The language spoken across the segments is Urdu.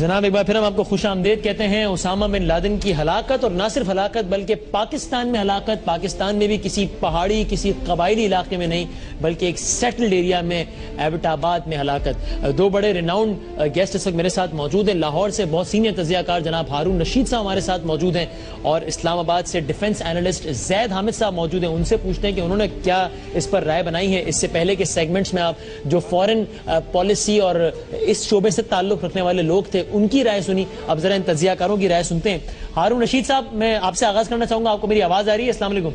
جناب ایک بار پھر ہم آپ کو خوش آمدید کہتے ہیں۔ اسامہ بن لادن کی ہلاکت، اور نہ صرف ہلاکت بلکہ پاکستان میں ہلاکت، پاکستان میں بھی کسی پہاڑی کسی قبائلی علاقے میں نہیں بلکہ ایک سیٹلڈ ایریا میں ایبٹ آباد میں ہلاکت۔ دو بڑے ریناؤنڈ گیسٹ اس وقت میرے ساتھ موجود ہیں۔ لاہور سے بہت سینئر تجزیہ کار جناب ہارون رشید صاحب ہمارے ساتھ موجود ہیں، اور اسلام آباد سے ڈیفنس اینالسٹ زید حامد صاحب موجود ہیں۔ ان سے پوچھتے ہیں کہ انہوں نے کیا اس پر رائے بنائی ہے، اس سے پہلے کے سیگمنٹس میں آپ جو فورن پالیسی اور اس شعبے سے تعلق رکھنے والے لوگ تھے ان کی رائے سنی، اب ذرا ان تجزیہ کاروں کی رائے سنتے ہیں۔ ہارون رشید صاحب، میں آپ سے آغاز کرنا چاہوں گا، آپ کو میری آواز آ رہی ہے؟ السلام علیکم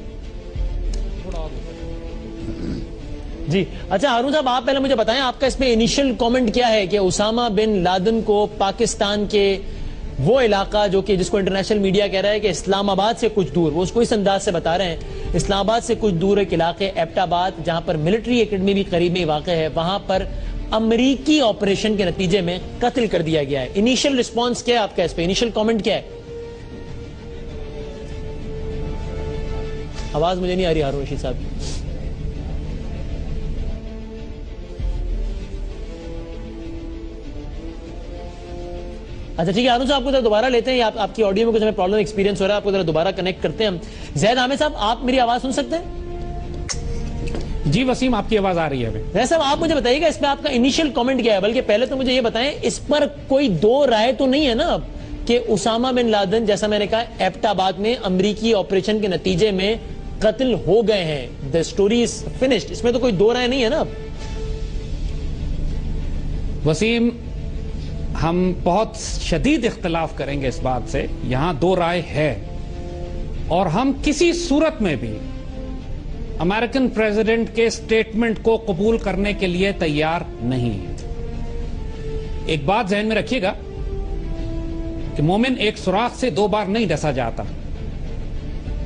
جی۔ اچھا ہارون صاحب، آپ پہلے مجھے بتائیں آپ کا اس پہ انیشل کامنٹ کیا ہے کہ اسامہ بن لادن کو پاکستان کے وہ علاقہ جو کہ جس کو انٹرنیشنل میڈیا کہہ رہا ہے کہ اسلام آباد سے کچھ دور، وہ اس کو اس انداز سے بتا رہے ہیں، اسلام آباد سے کچھ دور ایک علاقے ایبٹ آباد جہاں پر ملٹری اکیڈمی بھی قریب میں واقع ہے، وہاں پر امریکی آپریشن کے نتیجے میں قتل کر دیا گیا ہے۔ انیشل رسپانس کیا ہے آپ کا اس پہ؟ انیشل کامنٹ کیا ہے؟ آواز مجھے نہیں آ رہی ہارون رشید صاحب کی۔ اچھا ٹھیک ہے ہارون صاحب، آپ کو ذرا دوبارہ لیتے ہیں، آپ کی آڈیو میں کچھ ہمیں پرابلم ایکسپیرینس ہو رہا ہے، آپ کو ذرا دوبارہ کنیکٹ کرتے ہیں ہم۔ زید حامد صاحب، آپ میری آواز سن سکتے ہیں؟ جی وسیم، آپ کی آواز آ رہی ہے۔ زید صاحب، آپ مجھے بتائیے گا اس پہ آپ کا انیشل کامنٹ کیا ہے؟ بلکہ پہلے تو مجھے یہ بتائیں، اس پر کوئی دو رائے تو نہیں ہے نا اب کہ اسامہ بن لادن جیسا میں نے کہا ایبٹ آباد میں امریکی آپریشن کے نتیجے میں قتل ہو گئے ہیں، the story is finished، اس میں تو کوئی دو رائے نہیں ہے نا اب؟ وسیم، ہم بہت شدید اختلاف کریں گے اس بات سے، یہاں دو رائے ہے، اور ہم کسی صورت میں بھی امریکن پریزیڈنٹ کے سٹیٹمنٹ کو قبول کرنے کے لیے تیار نہیں ہے۔ ایک بات ذہن میں رکھیے گا کہ مومن ایک سوراخ سے دو بار نہیں ڈسا جاتا،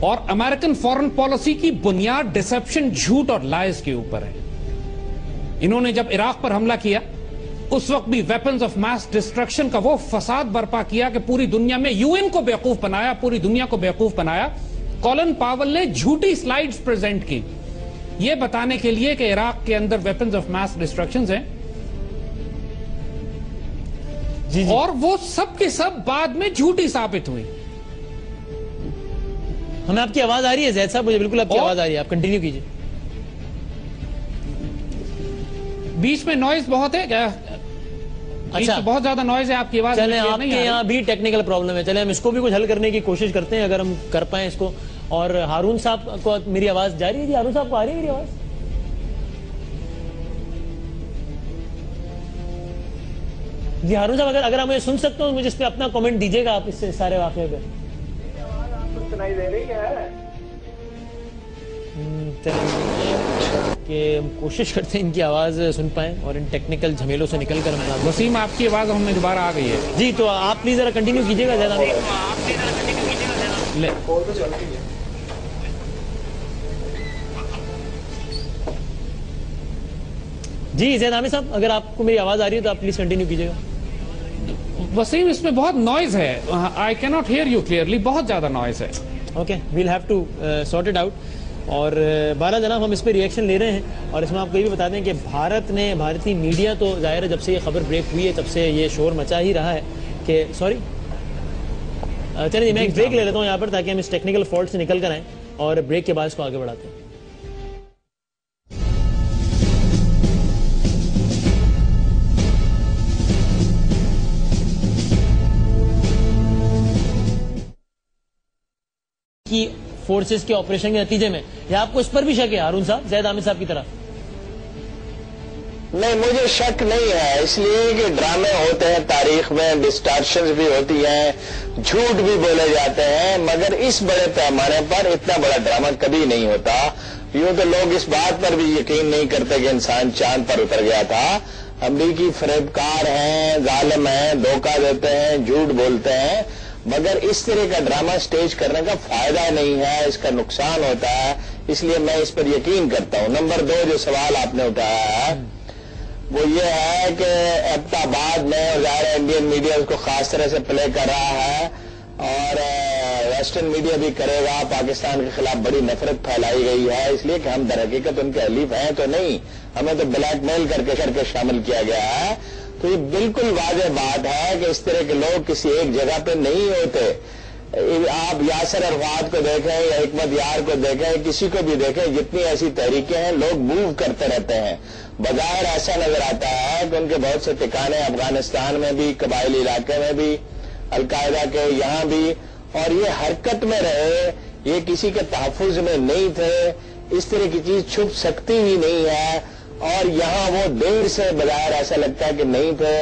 اور امریکن فورن پالیسی کی بنیاد ڈسپشن، جھوٹ اور لائز کے اوپر ہے۔ انہوں نے جب عراق پر حملہ کیا اس وقت بھی ویپنز آف ماس ڈسٹرکشن کا وہ فساد برپا کیا کہ پوری دنیا میں یو این کو بیوقوف بنایا، پوری دنیا کو بیوقوف بنایا۔ کولن پاول نے جھوٹی سلائیڈز پریزنٹ کی یہ بتانے کے لیے کہ عراق کے اندر ویپنز آف ماس ڈسٹرکشنز ہیں، اور وہ سب کے سب بعد میں جھوٹی ثابت ہوئی۔ ہمیں آپ کی آواز آ رہی ہے زید صاحب؟ مجھے بالکل آپ کی آواز آ رہی ہے، آپ کنٹینیو کیجئے۔ بیچ میں نوائز بہت ہے کیا؟ اچھا، بہت زیادہ نوائز ہے، آپ کی آواز چلیں، آپ کے یہاں بھی ٹیکنیکل پرابلم ہے، چلیں ہم اس کو بھی کچھ حل کرنے کی کوشش کرتے ہیں اگر ہم کر پائیں اس کو۔ اور ہارون صاحب کو میری آواز جا رہی ہے؟ جی ہارون صاحب کو آ رہی ہے میری آواز؟ جی ہارون صاحب، اگر آپ مجھے سن سکتے ہو مجھے اس پہ اپنا کامنٹ دیجیے گا، آپ اس سے سارے واقعے پہ۔ سنائی دے رہی ہے کہ ہم کوشش کرتے ہیں ان کی آواز سن پائیں اور ان ٹیکنیکل جھمیلوں سے نکل کر ہم۔ وسیم، آپ کی آواز ہمیں دوبارہ آ گئی ہے۔ جی تو آپ پلیز ذرا کنٹینیو کیجیے گا زیادہ۔ جی زید حامد صاحب، اگر آپ کو میری آواز آ رہی ہے تو آپ پلیز کنٹینیو کیجیے گا۔ وسیم، اس میں بہت نوائز ہے، I cannot hear you clearly، بہت زیادہ نوائز ہے۔ Okay, we'll have to sort it out۔ اور بارہ جناب ہم اس پہ ریئیکشن لے رہے ہیں، اور اس میں آپ کو یہ بھی بتا دیں کہ بھارتی میڈیا تو ظاہر ہے جب سے یہ خبر بریک ہوئی ہے تب سے یہ شور مچا ہی رہا ہے کہ سوری چلیے میں ایک بریک لے لیتا ہوں یہاں پر تاکہ ہم اس ٹیکنیکل فالٹ سے نکل کر آئیں اور بریک کے بعد اس کو آگے بڑھاتے ہیں۔ کی فورسز کے آپریشن کے نتیجے میں، یا آپ کو اس پر بھی شک ہے ہارون صاحب زید حامد صاحب کی طرح؟ نہیں، مجھے شک نہیں ہے، اس لیے کہ ڈرامے ہوتے ہیں تاریخ میں، ڈسٹارشنز بھی ہوتی ہیں، جھوٹ بھی بولے جاتے ہیں، مگر اس بڑے پیمانے پر اتنا بڑا ڈرامہ کبھی نہیں ہوتا۔ یوں تو لوگ اس بات پر بھی یقین نہیں کرتے کہ انسان چاند پر اتر گیا تھا۔ امریکی فریب کار ہیں، ظالم ہیں، دھوکہ دیتے ہیں، جھوٹ بولتے ہیں، مگر اس طرح کا ڈرامہ سٹیج کرنے کا فائدہ نہیں ہے، اس کا نقصان ہوتا ہے، اس لیے میں اس پر یقین کرتا ہوں۔ نمبر دو جو سوال آپ نے اٹھایا ہے وہ یہ ہے کہ ایبٹ آباد میں ظاہر انڈین میڈیا اس کو خاص طرح سے پلے کر رہا ہے، اور ویسٹرن میڈیا بھی کرے گا۔ پاکستان کے خلاف بڑی نفرت پھیلائی گئی ہے، اس لیے کہ ہم در حقیقت ان کے حلیف ہیں تو نہیں، ہمیں تو بلیک میل کر کے شامل کیا گیا ہے۔ تو یہ بالکل واضح بات ہے کہ اس طرح کے لوگ کسی ایک جگہ پہ نہیں ہوتے. آپ یاسر عرفات کو دیکھیں یا حکمت یار کو دیکھیں, کسی کو بھی دیکھیں, جتنی ایسی تحریکیں ہیں لوگ موو کرتے رہتے ہیں. بظاہر ایسا نظر آتا ہے کہ ان کے بہت سے ٹھکانے افغانستان میں بھی, قبائلی علاقے میں بھی, القاعدہ کے یہاں بھی, اور یہ حرکت میں رہے, یہ کسی کے تحفظ میں نہیں تھے. اس طرح کی چیز چھپ سکتی ہی نہیں ہے, اور یہاں وہ دیر سے بظاہر ایسا لگتا ہے کہ نہیں تھے.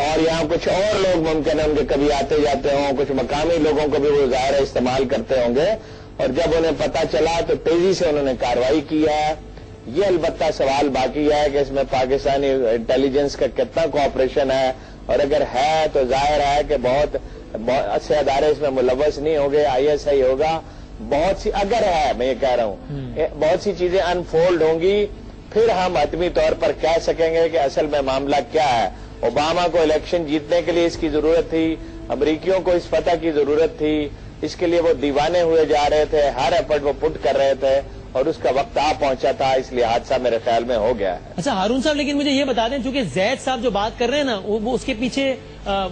اور یہاں کچھ اور لوگ ممکن ہے ان کے کبھی آتے جاتے ہوں, کچھ مقامی لوگوں کو بھی وہ ظاہر استعمال کرتے ہوں گے, اور جب انہیں پتہ چلا تو تیزی سے انہوں نے کارروائی کی ہے. یہ البتہ سوال باقی ہے کہ اس میں پاکستانی انٹیلیجنس کا کتنا کوآپریشن ہے, اور اگر ہے تو ظاہر ہے کہ بہت اچھے ادارے اس میں ملوث نہیں ہوں گے, ISI ہوگا. بہت سی, اگر ہے, میں یہ کہہ رہا ہوں, بہت سی چیزیں انفولڈ ہوں گی, پھر ہم حتمی طور پر کہہ سکیں گے کہ اصل میں معاملہ کیا ہے. اوباما کو الیکشن جیتنے کے لیے اس کی ضرورت تھی, امریکیوں کو اس فتح کی ضرورت تھی, اس کے لیے وہ دیوانے ہوئے جا رہے تھے, ہر ایفرٹ وہ پٹ کر رہے تھے, اور اس کا وقت آ پہنچا تھا, اس لیے حادثہ میرے خیال میں ہو گیا ہے. اچھا ہارون صاحب, لیکن مجھے یہ بتا دیں, چونکہ زید صاحب جو بات کر رہے ہیں نا, وہ اس کے پیچھے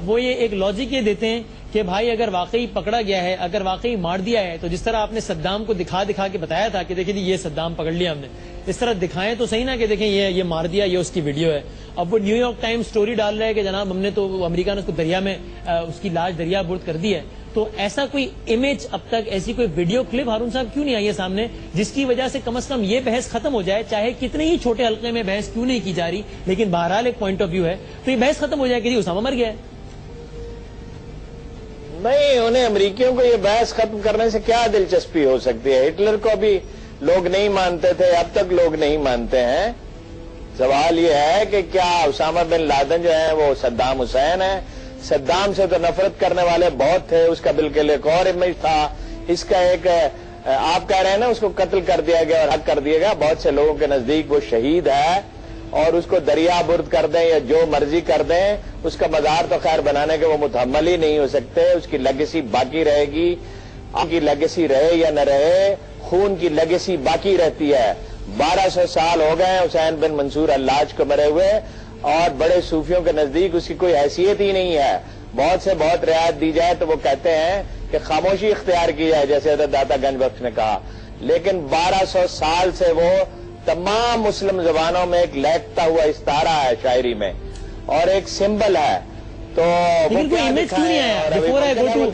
وہ یہ ایک لاجک یہ دیتے ہیں کہ بھائی اگر واقعی پکڑا گیا ہے, اگر واقعی مار دیا ہے, تو جس طرح آپ نے صدام کو دکھا کے بتایا تھا کہ دیکھیں یہ صدام پکڑ لیا ہم نے, اس طرح دکھائیں تو صحیح نا کہ دیکھیں یہ مار دیا, یہ اس کی ویڈیو ہے. اب وہ نیو یارک ٹائم سٹوری ڈال رہے ہیں کہ جناب ہم نے تو, امریکہ نے اس کو دریا میں, اس کی لاش دریا برد کر دی ہے. تو ایسا کوئی امیج اب تک, ایسی کوئی ویڈیو کلپ ہارون صاحب کیوں نہیں آئی ہے سامنے, جس کی وجہ سے کم از کم یہ بحث ختم ہو جائے, چاہے کتنے ہی چھوٹے حلقے میں بحث کیوں نہیں کی جا رہی, لیکن بہرحال ایک پوائنٹ آف ویو ہے, تو یہ بحث ختم ہو جائے کہ جی اسامہ مر گیا ہے. نہیں, انہیں امریکیوں کو یہ بحث ختم کرنے سے کیا دلچسپی ہو سکتی ہے. ہٹلر کو بھی لوگ نہیں مانتے تھے, اب تک لوگ نہیں مانتے ہیں. سوال یہ ہے کہ کیا اسامہ بن لادن جو ہیں وہ صدام حسین ہیں. صدام سے تو نفرت کرنے والے بہت تھے, اس کا بالکل ایک اور امیج تھا. اس کا ایک, آپ کہہ رہے ہیں نا اس کو قتل کر دیا گیا اور حق کر دیا گیا, بہت سے لوگوں کے نزدیک وہ شہید ہے, اور اس کو دریا برد کر دیں یا جو مرضی کر دیں, اس کا مزار تو خیر بنانے کے وہ متحمل ہی نہیں ہو سکتے. اس کی لیگیسی باقی رہے گی, آپ کی لیگیسی رہے یا نہ رہے, خون کی لیگیسی باقی رہتی ہے. 1200 سال ہو گئے حسین بن منصور حلاج کو مرے ہوئے, اور بڑے صوفیوں کے نزدیک اس کی کوئی حیثیت ہی نہیں ہے. بہت سے بہت رعایت دی جائے تو وہ کہتے ہیں کہ خاموشی اختیار کی جائے, جیسے حضرت داتا گنج بخش نے کہا. لیکن 1200 سال سے وہ تمام مسلم زبانوں میں ایک لہکتا ہوا استارہ ہے شاعری میں, اور ایک سمبل ہے. تو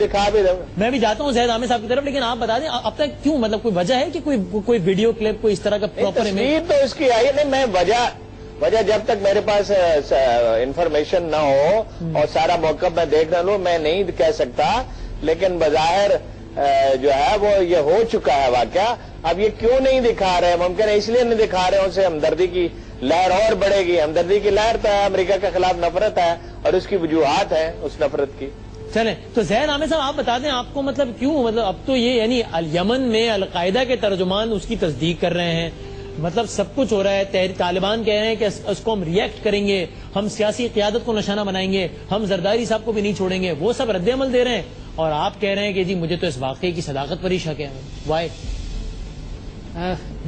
دکھا بھی دوں, میں بھی جاتا ہوں زید عامر صاحب کی طرف, لیکن آپ بتا دیں اب تک کیوں, مطلب کوئی وجہ ہے کہ کوئی ویڈیو کلپ, کوئی اس طرح کا پراپر تصویر تو اس کی آئی نہیں. میں وجہ جب تک میرے پاس انفارمیشن نہ ہو اور سارا موقف میں دیکھ نہ لوں, میں نہیں کہہ سکتا. لیکن بظاہر جو ہے وہ یہ ہو چکا ہے واقعہ. اب یہ کیوں نہیں دکھا رہے, ممکن ہے اس لیے نہیں دکھا رہے, ان سے ہمدردی کی لہر اور بڑھے گی. ہمدردی کی لہر تو ہے, امریکہ کے خلاف نفرت ہے, اور اس کی وجوہات ہیں اس نفرت کی. چلیں تو زید عامر صاحب آپ بتا دیں, آپ کو مطلب کیوں, مطلب اب تو یہ یعنی یمن میں القاعدہ کے ترجمان اس کی تصدیق کر رہے ہیں, مطلب سب کچھ ہو رہا ہے. طالبان کہہ رہے ہیں کہ اس کو ہم ریئیکٹ کریں گے, ہم سیاسی قیادت کو نشانہ بنائیں گے, ہم زرداری صاحب کو بھی نہیں چھوڑیں گے. وہ سب رد عمل دے رہے ہیں, اور آپ کہہ رہے ہیں کہ جی مجھے تو اس واقعے کی صداقت پر ہی شک ہے. وائی؟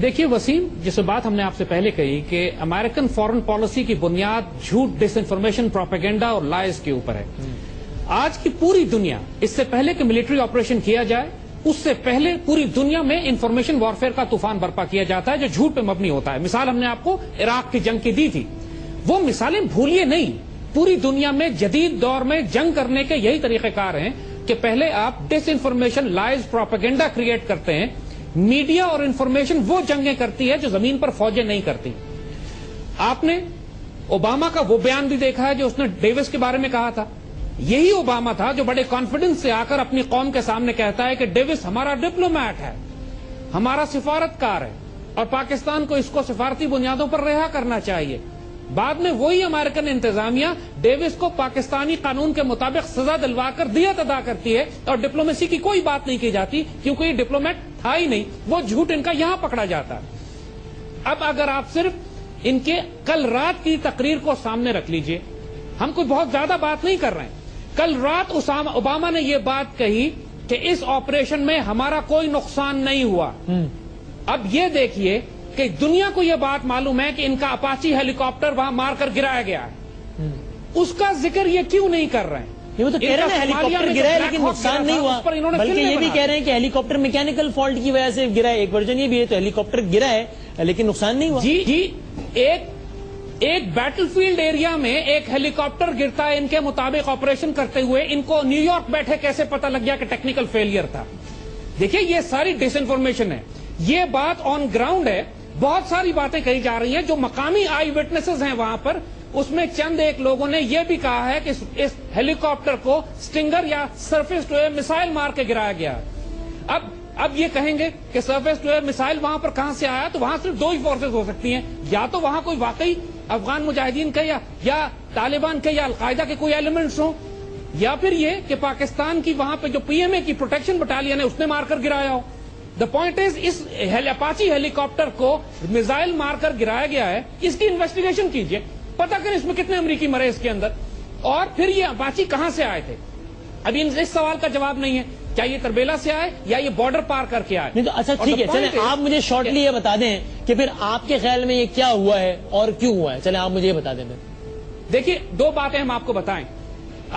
دیکھیے وسیم, جس بات ہم نے آپ سے پہلے کہی کہ امریکن فارن پالیسی کی بنیاد جھوٹ, ڈس انفارمیشن, پروپیگنڈا اور لائز کے اوپر ہے. آج کی پوری دنیا, اس سے پہلے کہ ملٹری آپریشن کیا جائے, اس سے پہلے پوری دنیا میں انفارمیشن وارفیئر کا طوفان برپا کیا جاتا ہے جو جھوٹ پہ مبنی ہوتا ہے. مثال ہم نے آپ کو عراق کی جنگ کی دی تھی, وہ مثالیں بھولیے نہیں. پوری دنیا میں جدید دور میں جنگ کرنے کے یہی طریقہ کار ہیں کہ پہلے آپ ڈس انفارمیشن, لائز, پروپیگنڈا کریٹ کرتے ہیں. میڈیا اور انفارمیشن وہ جنگیں کرتی ہے جو زمین پر فوجیں نہیں کرتی. آپ نے اوباما کا وہ بیان بھی دیکھا ہے جو اس نے ڈیوس کے بارے میں کہا تھا. یہی اوباما تھا جو بڑے کانفیڈنس سے آ کر اپنی قوم کے سامنے کہتا ہے کہ ڈیوس ہمارا ڈپلومیٹ ہے, ہمارا سفارتکار ہے, اور پاکستان کو اس کو سفارتی بنیادوں پر رہا کرنا چاہیے. بعد میں وہی امریکن انتظامیہ ڈیوس کو پاکستانی قانون کے مطابق سزا دلوا کر دیت ادا کرتی ہے, اور ڈپلومیسی کی کوئی بات نہیں کی جاتی کیونکہ یہ ڈپلومیٹ تھا ہی نہیں. وہ جھوٹ ان کا یہاں پکڑا جاتا ہے. اب اگر آپ صرف ان کے کل رات کی تقریر کو سامنے رکھ لیجئے, ہم کوئی بہت زیادہ بات نہیں کر رہے ہیں. کل رات اوباما نے یہ بات کہی کہ اس آپریشن میں ہمارا کوئی نقصان نہیں ہوا. اب یہ دیکھیے کہ دنیا کو یہ بات معلوم ہے کہ ان کا اپاچی ہیلی کاپٹر وہاں مار کر گرایا گیا ہے. اس کا ذکر یہ کیوں نہیں کر رہے ہیں؟ یہ وہ تو کہہ رہے ہیں ہیلی کاپٹر گرا ہے لیکن نقصان نہیں ہوا، بلکہ یہ بھی کہہ رہے ہیں کہ ہیلی کاپٹر میکینیکل فالٹ کی وجہ سے گرا ہے. ایک ورژن یہ بھی ہے تو ہیلی کاپٹر گرا ہے لیکن نقصان نہیں ہوا. جی ایک بیٹل فیلڈ ایریا میں ایک ہیلی کاپٹر گرتا ہے، ان کے مطابق آپریشن کرتے ہوئے ان کو نیو یارک بیٹھے کیسے پتا لگ گیا کہ ٹیکنیکل فیلئر تھا؟ دیکھیں یہ ساری ڈس انفارمیشن ہے، یہ بات آن گراؤنڈ ہے. بہت ساری باتیں کہی جا رہی ہیں جو مقامی آئی وٹنسز ہیں وہاں پر، اس میں چند ایک لوگوں نے یہ بھی کہا ہے کہ اس ہیلی کاپٹر کو سٹنگر یا سرفیس ٹو ایئر میسائل مار کے گرایا گیا. اب یہ کہیں گے کہ سرفیس ٹو ایئر میسائل وہاں پر کہاں سے آیا، تو وہاں صرف دو ہی فورسز ہو سکتی ہیں، یا تو وہاں کوئی واقعی افغان مجاہدین کے یا طالبان کے یا القاعدہ کے کوئی ایلیمنٹس ہوں، یا پھر یہ کہ پاکستان کی وہاں پہ جو پی ایم اے کی پروٹیکشن بٹالین ہے اس نے مار کر گرایا ہو. دا پوائنٹ از اس اپاچی ہیلی کاپٹر کو میزائل مار کر گرایا گیا ہے، اس کی انویسٹیگیشن کیجئے، پتا کریں اس میں کتنے امریکی مرے اس کے اندر، اور پھر یہ اپاچی کہاں سے آئے تھے. ابھی اس سوال کا جواب نہیں ہے کیا یہ تربیلا سے آئے یا یہ بارڈر پار کر کے آئے. نہیں تو اچھا ٹھیک ہے، چلیں آپ مجھے شارٹلی یہ بتا دیں کہ پھر آپ کے خیال میں یہ کیا ہوا ہے اور کیوں ہوا ہے. چلیں آپ مجھے یہ بتا دیں. دیکھیے دو باتیں ہم آپ کو بتائیں.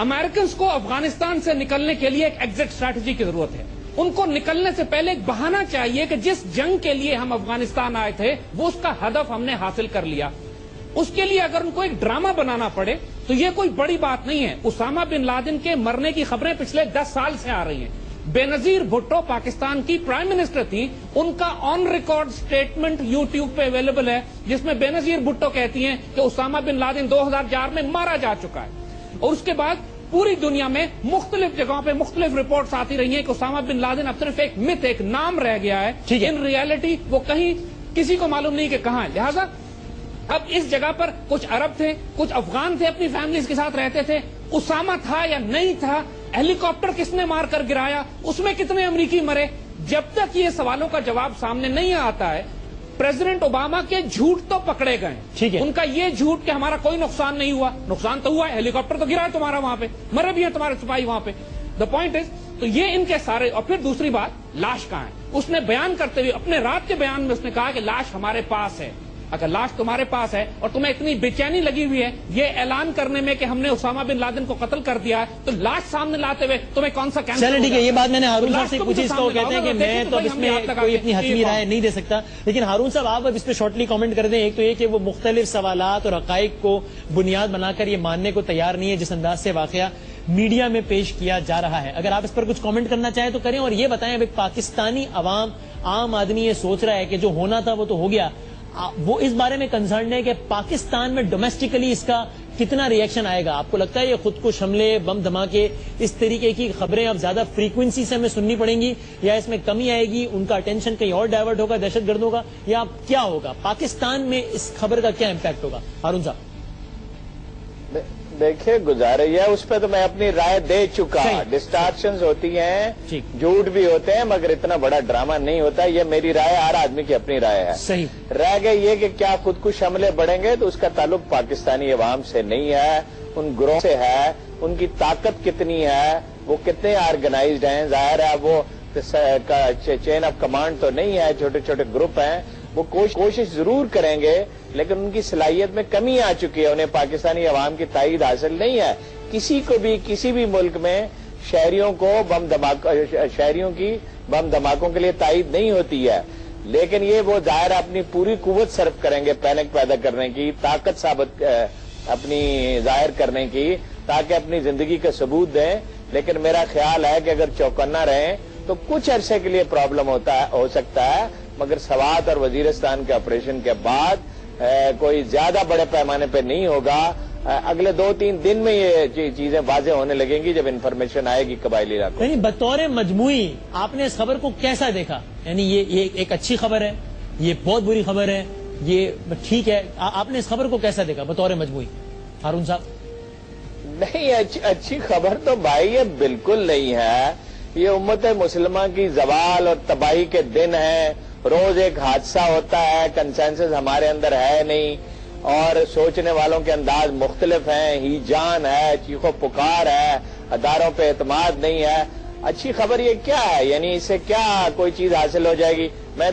امریکنز کو افغانستان سے نکلنے کے لیے ایک ایگزٹ اسٹریٹجی کی ضرورت ہے. ان کو نکلنے سے پہلے ایک بہانہ چاہیے کہ جس جنگ کے لیے ہم افغانستان آئے تھے وہ اس کا ہدف ہم نے حاصل کر لیا. اس کے لیے اگر ان کو ایک ڈرامہ بنانا پڑے تو یہ کوئی بڑی بات نہیں ہے. اسامہ بن لادن کے مرنے کی خبریں پچھلے 10 سال سے آ رہی ہیں. بے نظیر بھٹو پاکستان کی پرائم منسٹر تھی، ان کا آن ریکارڈ سٹیٹمنٹ یوٹیوب پہ اویلیبل ہے جس میں بے نظیر بھٹو کہتی ہیں کہ اسامہ بن لادن 2004 میں مارا جا چکا ہے. اور اس کے بعد پوری دنیا میں مختلف جگہوں پہ مختلف رپورٹس آتی رہی ہیں کہ اسامہ بن لادن اب صرف ایک مت، ایک نام رہ گیا ہے. ان ریالٹی وہ کہیں کسی کو معلوم نہیں کہ کہاں ہے. لہذا اب اس جگہ پر کچھ عرب تھے، کچھ افغان تھے، اپنی فیملیز کے ساتھ رہتے تھے. اسامہ تھا یا نہیں تھا، ہیلی کاپٹر کس نے مار کر گرایا، اس میں کتنے امریکی مرے، جب تک یہ سوالوں کا جواب سامنے نہیں آتا ہے پریزیڈنٹ اوباما کے جھوٹ تو پکڑے گئے. ان کا یہ جھوٹ کہ ہمارا کوئی نقصان نہیں ہوا، نقصان تو ہوا ہے، ہیلی کاپٹر تو گرا ہے تمہارا وہاں پہ، مرے بھی ہیں تمہارے سپاہی وہاں پہ. دا پوائنٹ از تو یہ ان کے سارے. اور پھر دوسری بات، لاش کہاں ہے. اس نے بیان کرتے ہوئے اپنے رات کے بیان میں اس نے کہا کہ لاش ہمارے پاس ہے. اگر لاش تمہارے پاس ہے اور تمہیں اتنی بے چینی لگی ہوئی ہے یہ اعلان کرنے میں کہ ہم نے اسامہ بن لادن کو قتل کر دیا ہے، تو لاش سامنے لاتے ہوئے تمہیں کون سا کینسر؟ چلیں ٹھیک ہے، یہ بات میں نے ہارون صاحب سے پوچھی. اس کو کہتے ہیں کہ میں تو اس میں کوئی اپنی حتمی رائے نہیں دے سکتا، لیکن ہارون صاحب آپ اب اس پہ شارٹلی کامنٹ کر دیں. ایک تو یہ کہ وہ مختلف سوالات اور حقائق کو بنیاد بنا کر یہ ماننے کو تیار نہیں ہے جس انداز سے واقعہ میڈیا میں پیش کیا جا رہا ہے. اگر آپ اس پر کچھ کامنٹ کرنا چاہیں تو کریں، اور یہ بتائیں اب ایک پاکستانی عوام، عام آدمی یہ سوچ رہا ہے کہ جو ہونا تھا وہ تو ہو گیا، وہ اس بارے میں کنسرنڈ ہے کہ پاکستان میں ڈومیسٹکلی اس کا کتنا ری ایکشن آئے گا. آپ کو لگتا ہے یہ خود کش حملے، بم دھماکے، اس طریقے کی خبریں اب زیادہ فریکوینسی سے ہمیں سننی پڑیں گی، یا اس میں کمی آئے گی، ان کا اٹینشن کہیں اور ڈائیورٹ ہوگا، دہشت گردوں کا، یا کیا ہوگا پاکستان میں اس خبر کا کیا امپیکٹ ہوگا؟ ہارون صاحب دیکھیے گزارش ہے، اس پہ تو میں اپنی رائے دے چکا. ڈسٹارشنز ہوتی ہیں، جھوٹ بھی ہوتے ہیں، مگر اتنا بڑا ڈرامہ نہیں ہوتا. یہ میری رائے، ہر آدمی کی اپنی رائے ہے. صحیح رہ گئے یہ کہ کیا خود کش حملے بڑھیں گے، تو اس کا تعلق پاکستانی عوام سے نہیں ہے، ان گروہ سے ہے. ان کی طاقت کتنی ہے، وہ کتنے آرگنائزڈ ہیں. ظاہر ہے وہ چین آف کمانڈ تو نہیں ہے، چھوٹے چھوٹے گروپ ہیں. وہ کوشش ضرور کریں گے لیکن ان کی صلاحیت میں کمی آ چکی ہے. انہیں پاکستانی عوام کی تائید حاصل نہیں ہے. کسی کو بھی کسی بھی ملک میں شہریوں کی بم دھماکوں کے لیے تائید نہیں ہوتی ہے. لیکن یہ وہ ظاہر اپنی پوری قوت صرف کریں گے پینک پیدا کرنے کی، طاقت ثابت اپنی ظاہر کرنے کی، تاکہ اپنی زندگی کا ثبوت دیں. لیکن میرا خیال ہے کہ اگر چوکنا رہیں تو کچھ عرصے کے لیے پرابلم ہو سکتا ہے، مگر سوات اور وزیرستان کے آپریشن کے بعد کوئی زیادہ بڑے پیمانے پہ نہیں ہوگا. اگلے 2-3 دن میں یہ چیزیں واضح ہونے لگیں گی جب انفارمیشن آئے گی قبائلی علاقوں. یعنی بطور مجموعی آپ نے اس خبر کو کیسا دیکھا؟ یعنی یہ ایک اچھی خبر ہے، یہ بہت بری خبر ہے، یہ ٹھیک ہے، آپ نے اس خبر کو کیسا دیکھا بطور مجموعی؟ ہارون صاحب نہیں، اچھی خبر تو بھائی یہ بالکل نہیں ہے. یہ امت مسلمہ کی زوال اور تباہی کے دن ہیں. روز ایک حادثہ ہوتا ہے، کنسنسس ہمارے اندر ہے نہیں، اور سوچنے والوں کے انداز مختلف ہیں. ہی جان ہے، چیخو پکار ہے، اداروں پہ اعتماد نہیں ہے. اچھی خبر یہ کیا ہے؟ یعنی اس سے کیا کوئی چیز حاصل ہو جائے گی؟ میں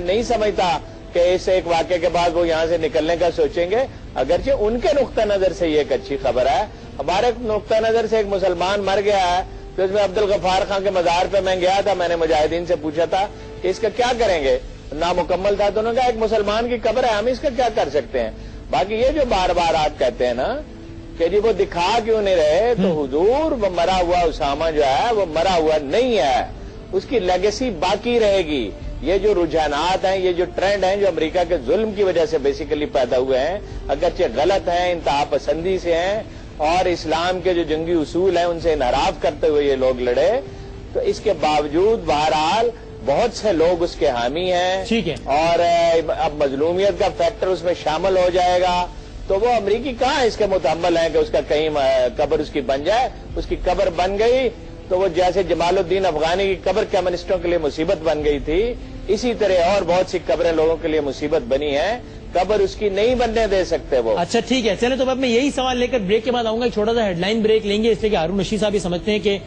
نہیں سمجھتا کہ اس ایک واقعے کے بعد وہ یہاں سے نکلنے کا سوچیں گے. اگرچہ ان کے نقطہ نظر سے یہ ایک اچھی خبر ہے. ہمارے نقطہ نظر سے ایک مسلمان مر گیا ہے تو اس میں عبدالغفار خان کے مزار پہ میں گیا تھا, میں نے مجاہدین سے پوچھا تھا کہ اس کا کیا کریں گے, نامکمل تھا تو انہوں نے کہا ایک مسلمان کی قبر ہے, ہم اس کا کیا کر سکتے ہیں. باقی یہ جو بار بار آپ کہتے ہیں نا کہ جی وہ دکھا کیوں نہیں رہے, تو حضور وہ مرا ہوا اسامہ جو ہے وہ مرا ہوا نہیں ہے, اس کی لیگیسی باقی رہے گی. یہ جو رجحانات ہیں, یہ جو ٹرینڈ ہیں جو امریکہ کے ظلم کی وجہ سے بیسیکلی پیدا ہوئے ہیں, اگرچہ غلط ہیں, انتہا پسندی سے ہیں اور اسلام کے جو جنگی اصول ہیں ان سے انحراف کرتے ہوئے یہ لوگ لڑے, تو اس کے باوجود بہرحال بہت سے لوگ اس کے حامی ہیں. ٹھیک ہے, اور اب مظلومیت کا فیکٹر اس میں شامل ہو جائے گا تو وہ امریکی کہاں اس کے متحمل ہیں کہ اس کا کہیں قبر اس کی بن جائے. اس کی قبر بن گئی تو وہ جیسے جمال الدین افغانی کی قبر کمیونسٹوں کے لیے مصیبت بن گئی تھی, اسی طرح اور بہت سی قبریں لوگوں کے لیے مصیبت بنی ہیں, قبر اس کی نہیں بننے دے سکتے وہ. اچھا ٹھیک ہے, چلے تو اب میں یہی سوال لے کر بریک کے بعد آؤں گا. ایک چھوٹا سا ہیڈ لائن بریک لیں گے, اس لیے کہ ہارون رشید صاحب یہ سمجھتے ہیں کہ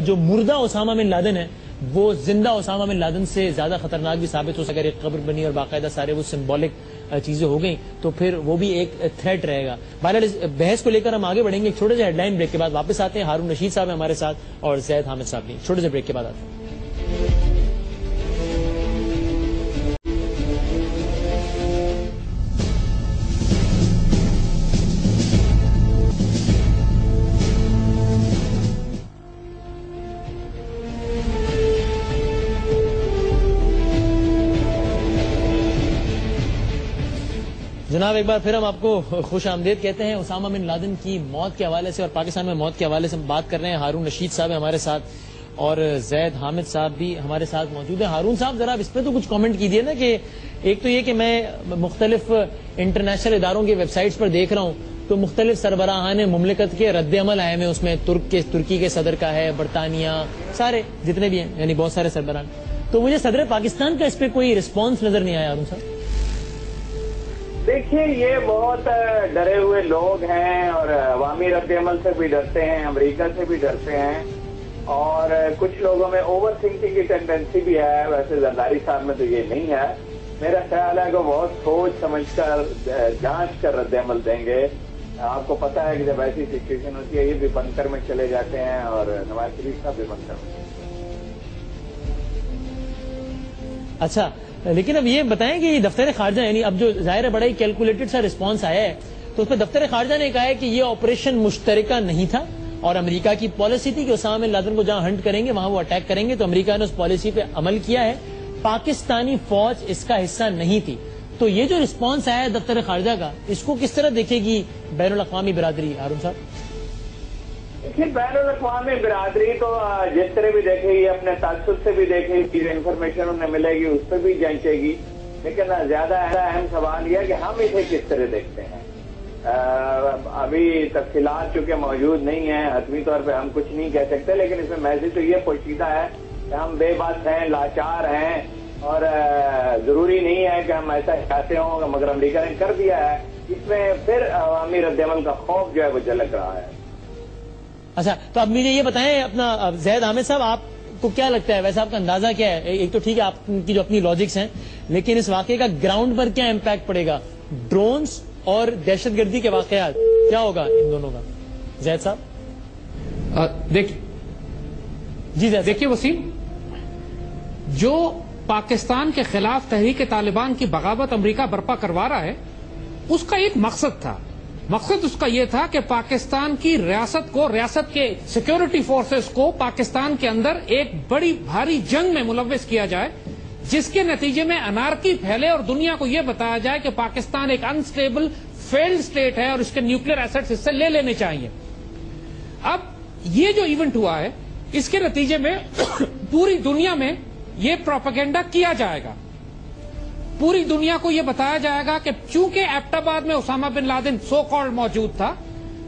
جو مردہ اسامہ بن لادن ہے وہ زندہ اسامہ بن لادن سے زیادہ خطرناک بھی ثابت ہو سکے. اگر ایک قبر بنی اور باقاعدہ سارے وہ سمبولک چیزیں ہو گئیں تو پھر وہ بھی ایک تھریٹ رہے گا. بہرحال اس بحث کو لے کر ہم آگے بڑھیں گے. ایک چھوٹے سے ہیڈ لائن بریک کے بعد واپس آتے ہیں. ہارون رشید صاحب ہیں ہمارے ساتھ اور زید حامد صاحب بھی. چھوٹے سے بریک کے بعد آتے ہیں. جناب ایک بار پھر ہم آپ کو خوش آمدید کہتے ہیں. اسامہ بن لادن کی موت کے حوالے سے اور پاکستان میں موت کے حوالے سے ہم بات کر رہے ہیں. ہارون رشید صاحب ہمارے ساتھ اور زید حامد صاحب بھی ہمارے ساتھ موجود ہیں. ہارون صاحب ذرا اس پہ تو کچھ کامنٹ کیجیے نا, کہ ایک تو یہ کہ میں مختلف انٹرنیشنل اداروں کی ویب سائٹس پر دیکھ رہا ہوں تو مختلف سربراہان مملکت کے رد عمل آئے ہیں, اس میں ترکی کے صدر کا ہے, برطانیہ, سارے جتنے بھی ہیں یعنی بہت سارے سربراہان. تو مجھے صدر پاکستان کا اس پہ کوئی رسپانس نظر نہیں آیا. ہارون صاحب دیکھیے یہ بہت ڈرے ہوئے لوگ ہیں اور عوامی رد عمل سے بھی ڈرتے ہیں, امریکہ سے بھی ڈرتے ہیں, اور کچھ لوگوں میں اوور تھنکنگ کی ٹینڈنسی بھی ہے. ویسے زرداری صاحب میں تو یہ نہیں ہے. میرا خیال ہے کہ بہت سوچ سمجھ کر جانچ کر رد عمل دیں گے. آپ کو پتا ہے کہ جب ایسی سچویشن ہوتی ہے یہ بھی بنکر میں چلے جاتے ہیں اور نواز شریف صاحب بھی بنکر میں. اچھا, لیکن اب یہ بتائیں کہ دفتر خارجہ یعنی اب جو ظاہر ہے بڑا ہی کیلکولیٹڈ سا رسپانس آیا ہے, تو اس پہ دفتر خارجہ نے کہا ہے کہ یہ آپریشن مشترکہ نہیں تھا اور امریکہ کی پالیسی تھی کہ اسامہ بن لادن کو جہاں ہنٹ کریں گے وہاں وہ اٹیک کریں گے, تو امریکہ نے اس پالیسی پہ عمل کیا ہے. پاکستانی فوج اس کا حصہ نہیں تھی. تو یہ جو رسپانس آیا ہے دفتر خارجہ کا, اس کو کس طرح دیکھے گی بین الاقوامی برادری؟ ہارون صاحب دیکھیے بین الاقوامی برادری تو جس طرح بھی دیکھے گی, اپنے تعصب سے بھی دیکھے گی, جو انفارمیشن انہیں ملے گی اس پہ بھی جانچے گی. لیکن زیادہ اہم سوال یہ ہے کہ ہم اسے کس طرح دیکھتے ہیں. ابھی تفصیلات چونکہ موجود نہیں ہیں, حتمی طور پہ ہم کچھ نہیں کہہ سکتے, لیکن اس میں میسج تو یہ پوشیدہ ہے کہ ہم بے بس ہیں, لاچار ہیں, اور ضروری نہیں ہے کہ ہم ایسا چاہتے ہوں, مگر امریکہ نے کر دیا ہے. اس میں پھر عوامی رد عمل کا خوف جو ہے وہ جھلک رہا ہے. اچھا, تو اب مجھے یہ بتائیں اپنا زید حامد صاحب, آپ کو کیا لگتا ہے, ویسے آپ کا اندازہ کیا ہے؟ ایک تو ٹھیک ہے آپ کی جو اپنی لاجکس ہیں, لیکن اس واقعے کا گراؤنڈ پر کیا امپیکٹ پڑے گا؟ ڈرونز اور دہشت گردی کے واقعات کیا ہوگا ان دونوں کا؟ زید صاحب جی دیکھیے وسیم, جو پاکستان کے خلاف تحریک طالبان کی بغاوت امریکہ برپا کروا رہا ہے اس کا ایک مقصد تھا. مقصد اس کا یہ تھا کہ پاکستان کی ریاست کے سیکیورٹی فورسز کو پاکستان کے اندر ایک بڑی بھاری جنگ میں ملوث کیا جائے, جس کے نتیجے میں انارکی پھیلے اور دنیا کو یہ بتایا جائے کہ پاکستان ایک انسٹیبل فیلڈ اسٹیٹ ہے اور اس کے نیوکلیر ایسٹس اس سے لے لینے چاہیے. اب یہ جو ایونٹ ہوا ہے اس کے نتیجے میں پوری دنیا میں یہ پروپیگنڈا کیا جائے گا. پوری دنیا کو یہ بتایا جائے گا کہ چونکہ ایبٹ آباد میں Osama bin Laden so called موجود تھا,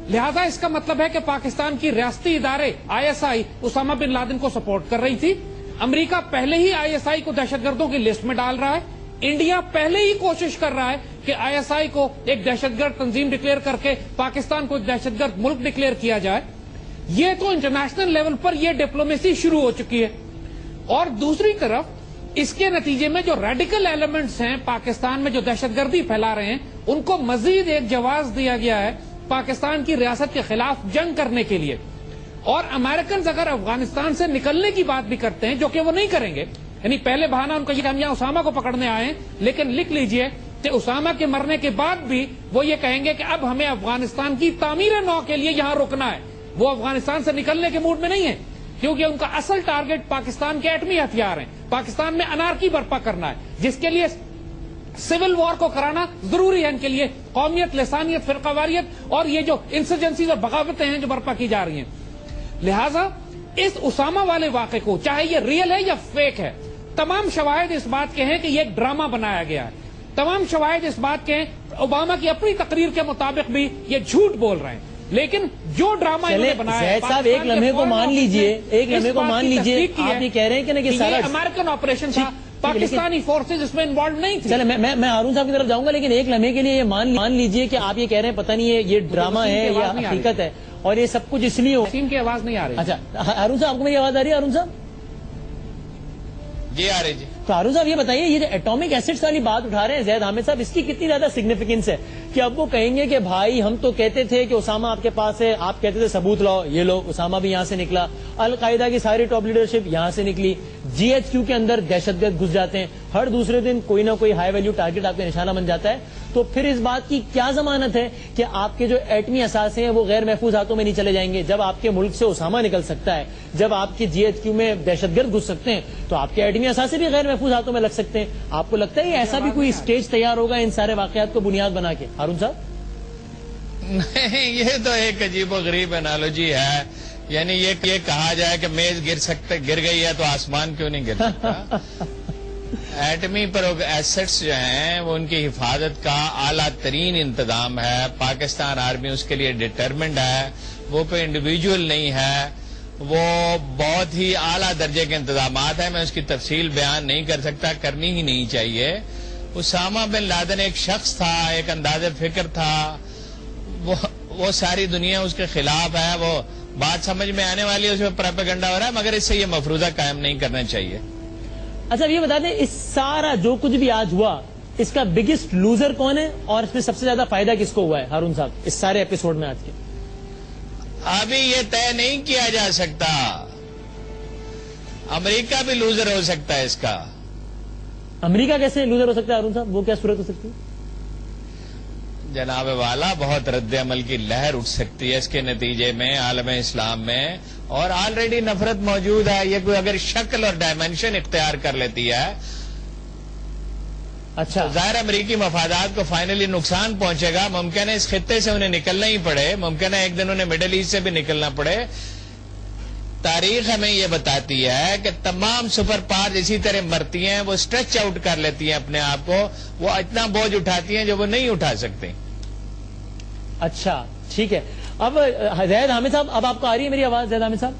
لہذا اس کا مطلب ہے کہ پاکستان کی ریاستی ادارے ISI اسامہ بن لادن کو سپورٹ کر رہی تھی. امریکہ پہلے ہی ISI کو دہشت گردوں کی لسٹ میں ڈال رہا ہے. انڈیا پہلے ہی کوشش کر رہا ہے کہ ISI کو ایک دہشت گرد تنظیم ڈکلیئر کر کے پاکستان کو ایک دہشت گرد ملک ڈکلیئر کیا جائے. یہ تو انٹرنیشنل لیول پر یہ ڈپلومیسی شروع ہو چکی ہے. اور دوسری طرف اس کے نتیجے میں جو ریڈیکل ایلیمنٹس ہیں پاکستان میں جو دہشت گردی پھیلا رہے ہیں ان کو مزید ایک جواز دیا گیا ہے پاکستان کی ریاست کے خلاف جنگ کرنے کے لیے. اور امریکنز اگر افغانستان سے نکلنے کی بات بھی کرتے ہیں, جو کہ وہ نہیں کریں گے, یعنی پہلے بہانہ ان کا یہ کہ ہم یہاں اسامہ کو پکڑنے آئے ہیں, لیکن لکھ لیجئے کہ اسامہ کے مرنے کے بعد بھی وہ یہ کہیں گے کہ اب ہمیں افغانستان کی تعمیر نو کے لیے یہاں رکنا ہے. وہ افغانستان سے نکلنے کے موڈ میں نہیں ہے, کیونکہ ان کا اصل ٹارگٹ پاکستان کے ایٹمی ہتھیار ہیں, پاکستان میں انارکی برپا کرنا ہے, جس کے لیے سول وار کو کرانا ضروری ہے ان کے لیے. قومیت, لسانیت, فرقہ واریت اور یہ جو انسرجنسیز اور بغاوتیں ہیں جو برپا کی جا رہی ہیں. لہذا اس اسامہ والے واقعے کو, چاہے یہ ریئل ہے یا فیک ہے, تمام شواہد اس بات کے ہیں کہ یہ ایک ڈرامہ بنایا گیا ہے. تمام شواہد اس بات کے ہیں, اوباما کی اپنی تقریر کے مطابق بھی یہ جھوٹ بول رہے ہیں. لیکن جو ڈرامہ انہوں نے بنایا ہے, زید صاحب ایک لمحے کو مان لیجئے, ایک لمحے کو مان لیجئے, آپ یہ کہہ رہے ہیں کہ یہ سارا امریکن آپریشن تھا, پاکستانی فورسز اس میں انوالو نہیں تھی. چلے میں ہارون صاحب کی طرف جاؤں گا, لیکن ایک لمحے کے لیے یہ مان لیجئے کہ آپ یہ کہہ رہے ہیں پتہ نہیں ہے یہ ڈرامہ ہے یا حقیقت ہے, اور یہ سب کچھ اس لیے ہو. وسیم کی آواز نہیں آ رہی. اچھا ہارون صاحب, آپ کو میری آواز آ رہی ہے ہارون صاحب؟ جی آ رہی جی. تو ہارون صاحب یہ بتائیے, یہ جو ایٹامک ایسڈز والی بات اٹھا رہے ہیں زید حامد صاحب, اس کی کتنی زیادہ سگنیفیکنس ہے کہ اب وہ کہیں گے کہ بھائی ہم تو کہتے تھے کہ اسامہ آپ کے پاس ہے, آپ کہتے تھے ثبوت لاؤ, یہ لو اسامہ بھی یہاں سے نکلا, القاعدہ کی ساری ٹاپ لیڈرشپ یہاں سے نکلی, جی ایچ کیو کے اندر دہشت گرد گھس جاتے ہیں, ہر دوسرے دن کوئی نہ کوئی ہائی ویلیو ٹارگٹ آپ کا نشانہ بن جاتا ہے. تو پھر اس بات کی کیا ضمانت ہے کہ آپ کے جو ایٹمی اثاثے ہیں وہ غیر محفوظ ہاتھوں میں نہیں چلے جائیں گے؟ جب آپ کے ملک سے اسامہ نکل سکتا ہے, جب آپ کے جی ایچ کیو میں دہشت گرد گھس سکتے ہیں, تو آپ کے ایٹمی اثاثے بھی غیر محفوظ ہاتھوں میں لگ سکتے ہیں. آپ کو لگتا ہے یہ ایسا بھی کوئی اسٹیج تیار ہوگا ان سارے واقعات کو بنیاد بنا کے؟ ہارون صاحب نہیں, یہ تو ایک عجیب و غریب انالوجی ہے. یعنی یہ کہا جائے کہ میز گر گئی ہے تو آسمان کیوں نہیں گر سکتا. ایٹمی پر ایسٹس جو ہیں وہ ان کی حفاظت کا اعلیٰ ترین انتظام ہے. پاکستان آرمی اس کے لیے ڈٹرمنڈ ہے, وہ کوئی انڈیویجول نہیں ہے, وہ بہت ہی اعلیٰ درجے کے انتظامات ہیں. میں اس کی تفصیل بیان نہیں کر سکتا, کرنی ہی نہیں چاہیے. اسامہ بن لادن ایک شخص تھا, ایک انداز فکر تھا, وہ ساری دنیا اس کے خلاف ہے. وہ بات سمجھ میں آنے والی ہے, اس میں پروپیگنڈا ہو رہا ہے, مگر اس سے یہ مفروضہ قائم نہیں کرنا چاہیے. اچھا یہ بتا دیں, اس سارا جو کچھ بھی آج ہوا اس کا بگیسٹ لوزر کون ہے, اور اس میں سب سے زیادہ فائدہ کس کو ہوا ہے ہارون صاحب اس سارے ایپیسوڈ میں آج کے؟ ابھی یہ طے نہیں کیا جا سکتا. امریکہ بھی لوزر ہو سکتا ہے اس کا. امریکہ کیسے لوزر ہو سکتا ہے ہارون صاحب, وہ کیا صورت ہو سکتی ہے؟ جناب والا, بہت رد عمل کی لہر اٹھ سکتی ہے اس کے نتیجے میں عالم اسلام میں, اور آلریڈی نفرت موجود ہے. یہ کوئی اگر شکل اور ڈائمنشن اختیار کر لیتی ہے, اچھا ظاہر امریکی مفادات کو فائنلی نقصان پہنچے گا. ممکن ہے اس خطے سے انہیں نکلنا ہی پڑے, ممکن ہے ایک دن انہیں مڈل ایسٹ سے بھی نکلنا پڑے. تاریخ ہمیں یہ بتاتی ہے کہ تمام سپر پاور اسی طرح مرتی ہیں, وہ اسٹریچ آؤٹ کر لیتی ہیں اپنے آپ کو, وہ اتنا بوجھ اٹھاتی ہیں جو وہ نہیں اٹھا سکتی. اچھا ٹھیک ہے. اب زید حامد صاحب, اب آپ کو آ رہی ہے میری آواز زید حامد صاحب؟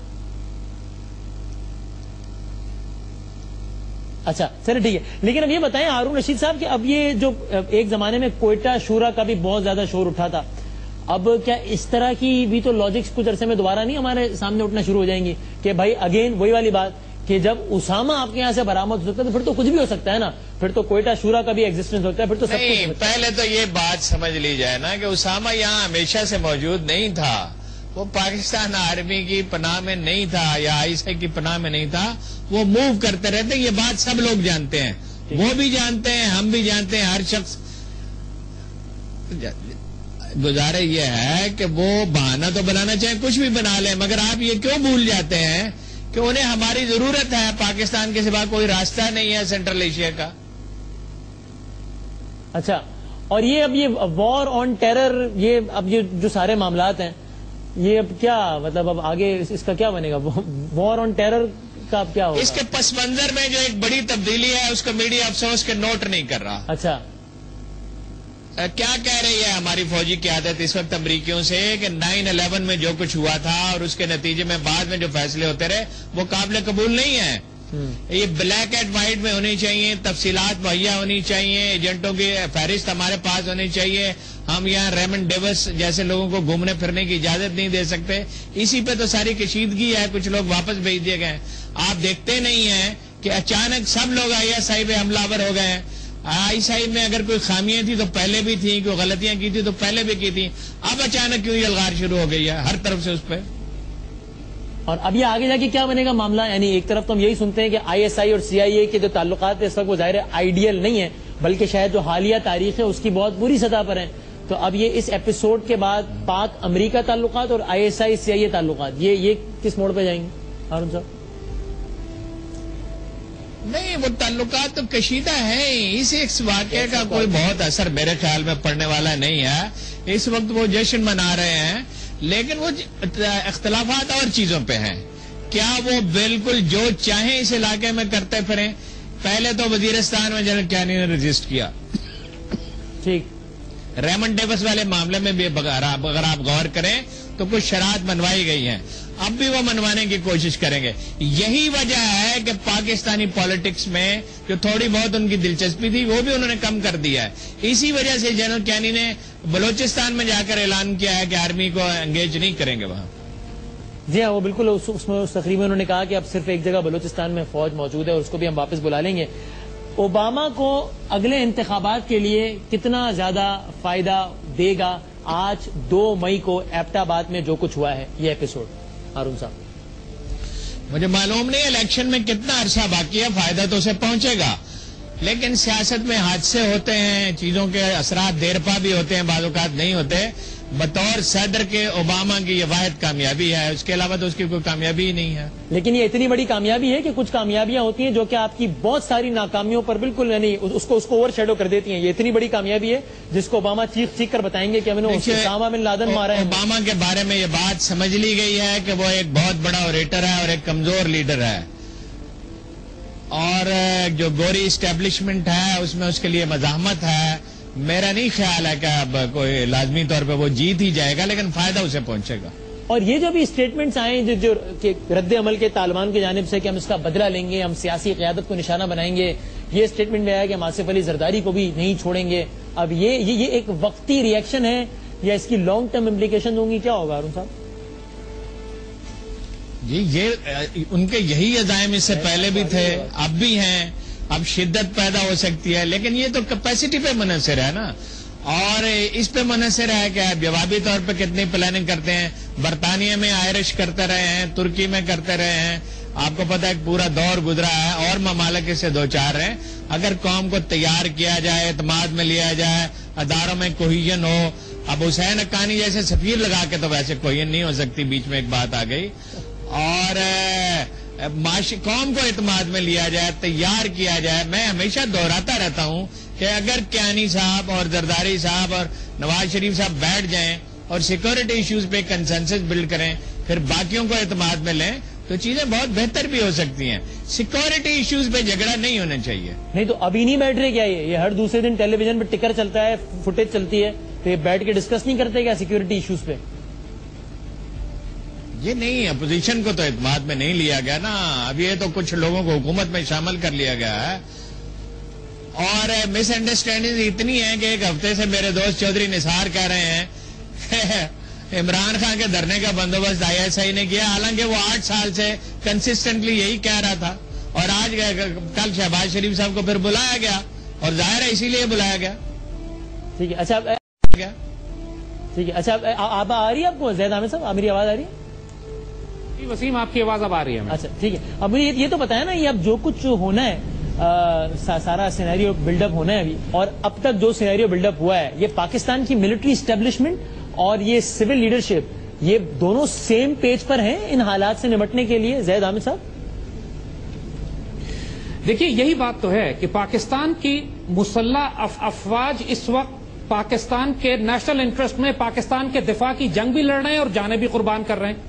اچھا چلے ٹھیک ہے. لیکن اب یہ بتائیں ہارون رشید صاحب کہ اب یہ جو ایک زمانے میں کوئٹہ شورا کا بھی بہت زیادہ شور اٹھا تھا, اب کیا اس طرح کی بھی تو لاجکس کچھ عرصے میں دوبارہ نہیں ہمارے سامنے اٹھنا شروع ہو جائیں گی کہ بھائی اگین وہی والی بات کہ جب اسامہ آپ کے یہاں سے برآمد ہو سکتا ہے تو پھر تو کچھ بھی ہو سکتا ہے نا, پھر تو کوئٹہ شورا کا بھی ایگزسٹنس ہوتا ہے, پھر تو سب کچھ. پہلے تو یہ بات سمجھ لی جائے نا کہ اسامہ یہاں ہمیشہ سے موجود نہیں تھا, وہ پاکستان آرمی کی پناہ میں نہیں تھا یا آئی ایس آئی کی پناہ میں نہیں تھا, وہ موو کرتے رہتے. یہ بات سب لوگ جانتے ہیں, وہ بھی جانتے ہیں, ہم بھی جانتے ہیں, ہر شخص. گزارے یہ ہے کہ وہ بہانہ تو بنانا چاہے کچھ بھی بنا لیں, مگر آپ یہ کیوں بھول جاتے ہیں کہ انہیں ہماری ضرورت ہے, پاکستان کے سوا کوئی راستہ نہیں ہے سینٹرل ایشیا کا. اچھا, اور یہ اب یہ وار آن ٹیرر, یہ اب یہ جو سارے معاملات ہیں, یہ اب کیا مطلب اب آگے اس کا کیا بنے گا؟ وار آن ٹیرر کا اب کیا ہوگا؟ اس کے پس منظر میں جو ایک بڑی تبدیلی ہے اس کو میڈیا افسوس کے نوٹ نہیں کر رہا. اچھا کیا کہہ رہی ہے ہماری فوجی قیادت اس وقت امریکیوں سے کہ 9/11 میں جو کچھ ہوا تھا اور اس کے نتیجے میں بعد میں جو فیصلے ہوتے رہے وہ قابل قبول نہیں ہیں. یہ بلیک اینڈ وائٹ میں ہونی چاہیے, تفصیلات مہیا ہونی چاہیے, ایجنٹوں کی فہرست ہمارے پاس ہونی چاہیے. ہم یہاں ریمنڈ ڈیوس جیسے لوگوں کو گھومنے پھرنے کی اجازت نہیں دے سکتے. اسی پہ تو ساری کشیدگی ہے, کچھ لوگ واپس بھیج دیے گئے. آپ دیکھتے نہیں ہیں کہ اچانک سب لوگ ISI پہ حملہ آور ہو گئے ہیں. ISI میں اگر کوئی خامیاں تھیں تو پہلے بھی تھیں, کوئی غلطیاں کی تھی تو پہلے بھی کی تھیں, اب اچانک کیوں یلغار شروع ہو گئی ہے ہر طرف سے اس پہ؟ اور اب یہ آگے جا کے کیا بنے گا معاملہ؟ یعنی ایک طرف تو ہم یہی سنتے ہیں کہ ISI اور CIA کے جو تعلقات اس وقت وہ ظاہر ہے آئیڈیل نہیں ہے, بلکہ شاید جو حالیہ تاریخ ہے اس کی بہت بری سطح پر ہیں. تو اب یہ اس ایپیسوڈ کے بعد پاک امریکہ تعلقات اور ISI CIA تعلقات یہ کس موڑ پہ جائیں گے ہارون صاحب؟ نہیں, وہ تعلقات تو کشیدہ ہیں. اس ایک واقعے کا کوئی بہت اثر میرے خیال میں پڑنے والا نہیں ہے. اس وقت وہ جشن منا رہے ہیں, لیکن وہ اختلافات اور چیزوں پہ ہیں. کیا وہ بالکل جو چاہیں اس علاقے میں کرتے پھریں؟ پہلے تو وزیرستان میں جنرل کیانی نے رجسٹ کیا, ٹھیک. ریمنڈ ڈیوس والے معاملے میں بھی اگر آپ غور کریں تو کچھ شرائط منوائی گئی ہیں, اب بھی وہ منوانے کی کوشش کریں گے. یہی وجہ ہے کہ پاکستانی پالیٹکس میں جو تھوڑی بہت ان کی دلچسپی تھی وہ بھی انہوں نے کم کر دیا ہے. اسی وجہ سے جنرل کیانی نے بلوچستان میں جا کر اعلان کیا ہے کہ آرمی کو انگیج نہیں کریں گے وہاں. جی ہاں, وہ بالکل اس تقریب میں انہوں نے کہا کہ اب صرف ایک جگہ بلوچستان میں فوج موجود ہے اور اس کو بھی ہم واپس بلا لیں گے. اوباما کو اگلے انتخابات کے لیے کتنا زیادہ فائدہ دے گا آج 2 مئی کو ایبٹ آباد میں جو کچھ ہوا ہے یہ ایپیسوڈ؟ ہارون صاحب مجھے معلوم نہیں الیکشن میں کتنا عرصہ باقی ہے, فائدہ تو اسے پہنچے گا, لیکن سیاست میں حادثے ہوتے ہیں, چیزوں کے اثرات دیر پا بھی ہوتے ہیں, بعض اوقات نہیں ہوتے. بطور صدر کے اوباما کی یہ واحد کامیابی ہے, اس کے علاوہ تو اس کی کوئی کامیابی ہی نہیں ہے. لیکن یہ اتنی بڑی کامیابی ہے کہ کچھ کامیابیاں ہوتی ہیں جو کہ آپ کی بہت ساری ناکامیوں پر بالکل یعنی اس کو اوور شیڈو کر دیتی ہیں. یہ اتنی بڑی کامیابی ہے جس کو اوباما چیخ کر بتائیں گے کہ ہم نے اسامہ بن لادن مارا ہے. اوباما کے بارے میں یہ بات سمجھ لی گئی ہے کہ وہ ایک بہت بڑا اوریٹر ہے اور ایک کمزور لیڈر ہے, اور جو گوری اسٹیبلشمنٹ ہے اس میں اس کے لیے مزاحمت ہے. میرا نہیں خیال ہے کہ اب کوئی لازمی طور پہ وہ جیت ہی جائے گا, لیکن فائدہ اسے پہنچے گا. اور یہ جو بھی اسٹیٹمنٹس آئے جو کہ رد عمل کے طالبان کی جانب سے کہ ہم اس کا بدلہ لیں گے, ہم سیاسی قیادت کو نشانہ بنائیں گے, یہ اسٹیٹمنٹ میں آیا کہ ہم آصف علی زرداری کو بھی نہیں چھوڑیں گے. اب یہ ایک وقتی ری ایکشن ہے یا اس کی لانگ ٹرم امپلیکیشن ہوں گی, کیا ہوگا ہارون صاحب؟ جی یہ ان کے یہی عزائم اس سے پہلے بھی تھے, اب بھی ہیں. اب شدت پیدا ہو سکتی ہے, لیکن یہ تو کیپیسٹی پہ منحصر ہے نا, اور اس پہ منحصر ہے کہ جوابی طور پہ کتنی پلاننگ کرتے ہیں. برطانیہ میں آئرش کرتے رہے ہیں, ترکی میں کرتے رہے ہیں, آپ کو پتا ہے ایک پورا دور گزرا ہے, اور ممالک اس سے 2-4 ہیں. اگر قوم کو تیار کیا جائے, اعتماد میں لیا جائے, اداروں میں کوہیژن ہو. اب حسین حقانی جیسے سفیر لگا کے تو ویسے کوہیژن نہیں ہو سکتی, بیچ میں ایک بات آ گئی. اور قوم کو اعتماد میں لیا جائے, تیار کیا جائے. میں ہمیشہ دہراتا رہتا ہوں کہ اگر کیانی صاحب اور زرداری صاحب اور نواز شریف صاحب بیٹھ جائیں اور سیکورٹی ایشوز پہ کنسنسس بلڈ کریں, پھر باقیوں کو اعتماد میں لیں, تو چیزیں بہت بہتر بھی ہو سکتی ہیں. سیکورٹی ایشوز پہ جھگڑا نہیں ہونا چاہیے. نہیں تو ابھی نہیں بیٹھ رہے کیا؟ یہ ہر دوسرے دن ٹیلی ویژن پہ ٹکر چلتا ہے, فوٹیج چلتی ہے, تو یہ بیٹھ کے ڈسکس نہیں کرتے کیا سیکورٹی ایشوز پہ؟ یہ نہیں, اپوزیشن کو تو اعتماد میں نہیں لیا گیا نا. اب یہ تو کچھ لوگوں کو حکومت میں شامل کر لیا گیا ہے, اور مس انڈرسٹینڈنگ اتنی ہے کہ ایک ہفتے سے میرے دوست چودھری نثار کہہ رہے ہیں عمران خان کے دھرنے کا بندوبست ISI نے کیا, حالانکہ وہ 8 سال سے کنسسٹنٹلی یہی کہہ رہا تھا. اور آج کل شہباز شریف صاحب کو پھر بلایا گیا, اور ظاہر ہے اسی لیے بلایا گیا. ٹھیک ہے, اچھا ٹھیک ہے, اچھا آپ آ رہی ہے آپ کو زید احمد صاحب, میری آواز آ رہی ہے؟ وسیم آپ کی آواز اب آ رہی ہے. اچھا ٹھیک ہے, اب مجھے یہ تو بتایا نا, یہ اب جو کچھ ہونا ہے سارا سینیریو بلڈ اپ ہونا ہے ابھی, اور اب تک جو سینیریو بلڈ اپ ہوا ہے, یہ پاکستان کی ملٹری اسٹیبلشمنٹ اور یہ سول لیڈرشپ, یہ دونوں سیم پیج پر ہیں ان حالات سے نمٹنے کے لیے. زید احمد صاحب دیکھیے, یہی بات تو ہے کہ پاکستان کی مسلح افواج اس وقت پاکستان کے نیشنل انٹرسٹ میں پاکستان کے دفاع کی جنگ بھی لڑ رہے ہیں اور جانیں بھی قربان کر رہے ہیں.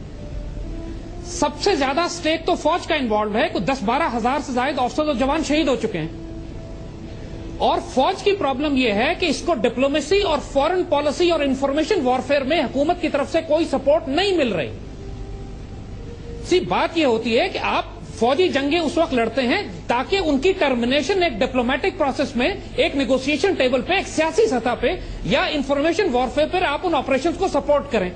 سب سے زیادہ سٹیک تو فوج کا انوالوڈ ہے, کوئی 10-12 ہزار سے زائد افسر اور جوان شہید ہو چکے ہیں. اور فوج کی پرابلم یہ ہے کہ اس کو ڈپلومیسی اور فورن پالیسی اور انفارمیشن وارفیئر میں حکومت کی طرف سے کوئی سپورٹ نہیں مل رہی. بات یہ ہوتی ہے کہ آپ فوجی جنگیں اس وقت لڑتے ہیں تاکہ ان کی ٹرمینیشن ایک ڈپلومیٹک پروسیس میں, ایک نیگوشیشن ٹیبل پہ, ایک سیاسی سطح پہ یا انفارمیشن وارفیئر پر آپ ان آپریشنز کو سپورٹ کریں.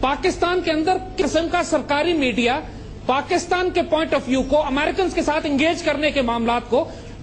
پاکستان کے اندر قسم کا سرکاری میڈیا پاکستان کے پوائنٹ آف ویو کو, امریکنز کے ساتھ انگیج کرنے کے معاملات کو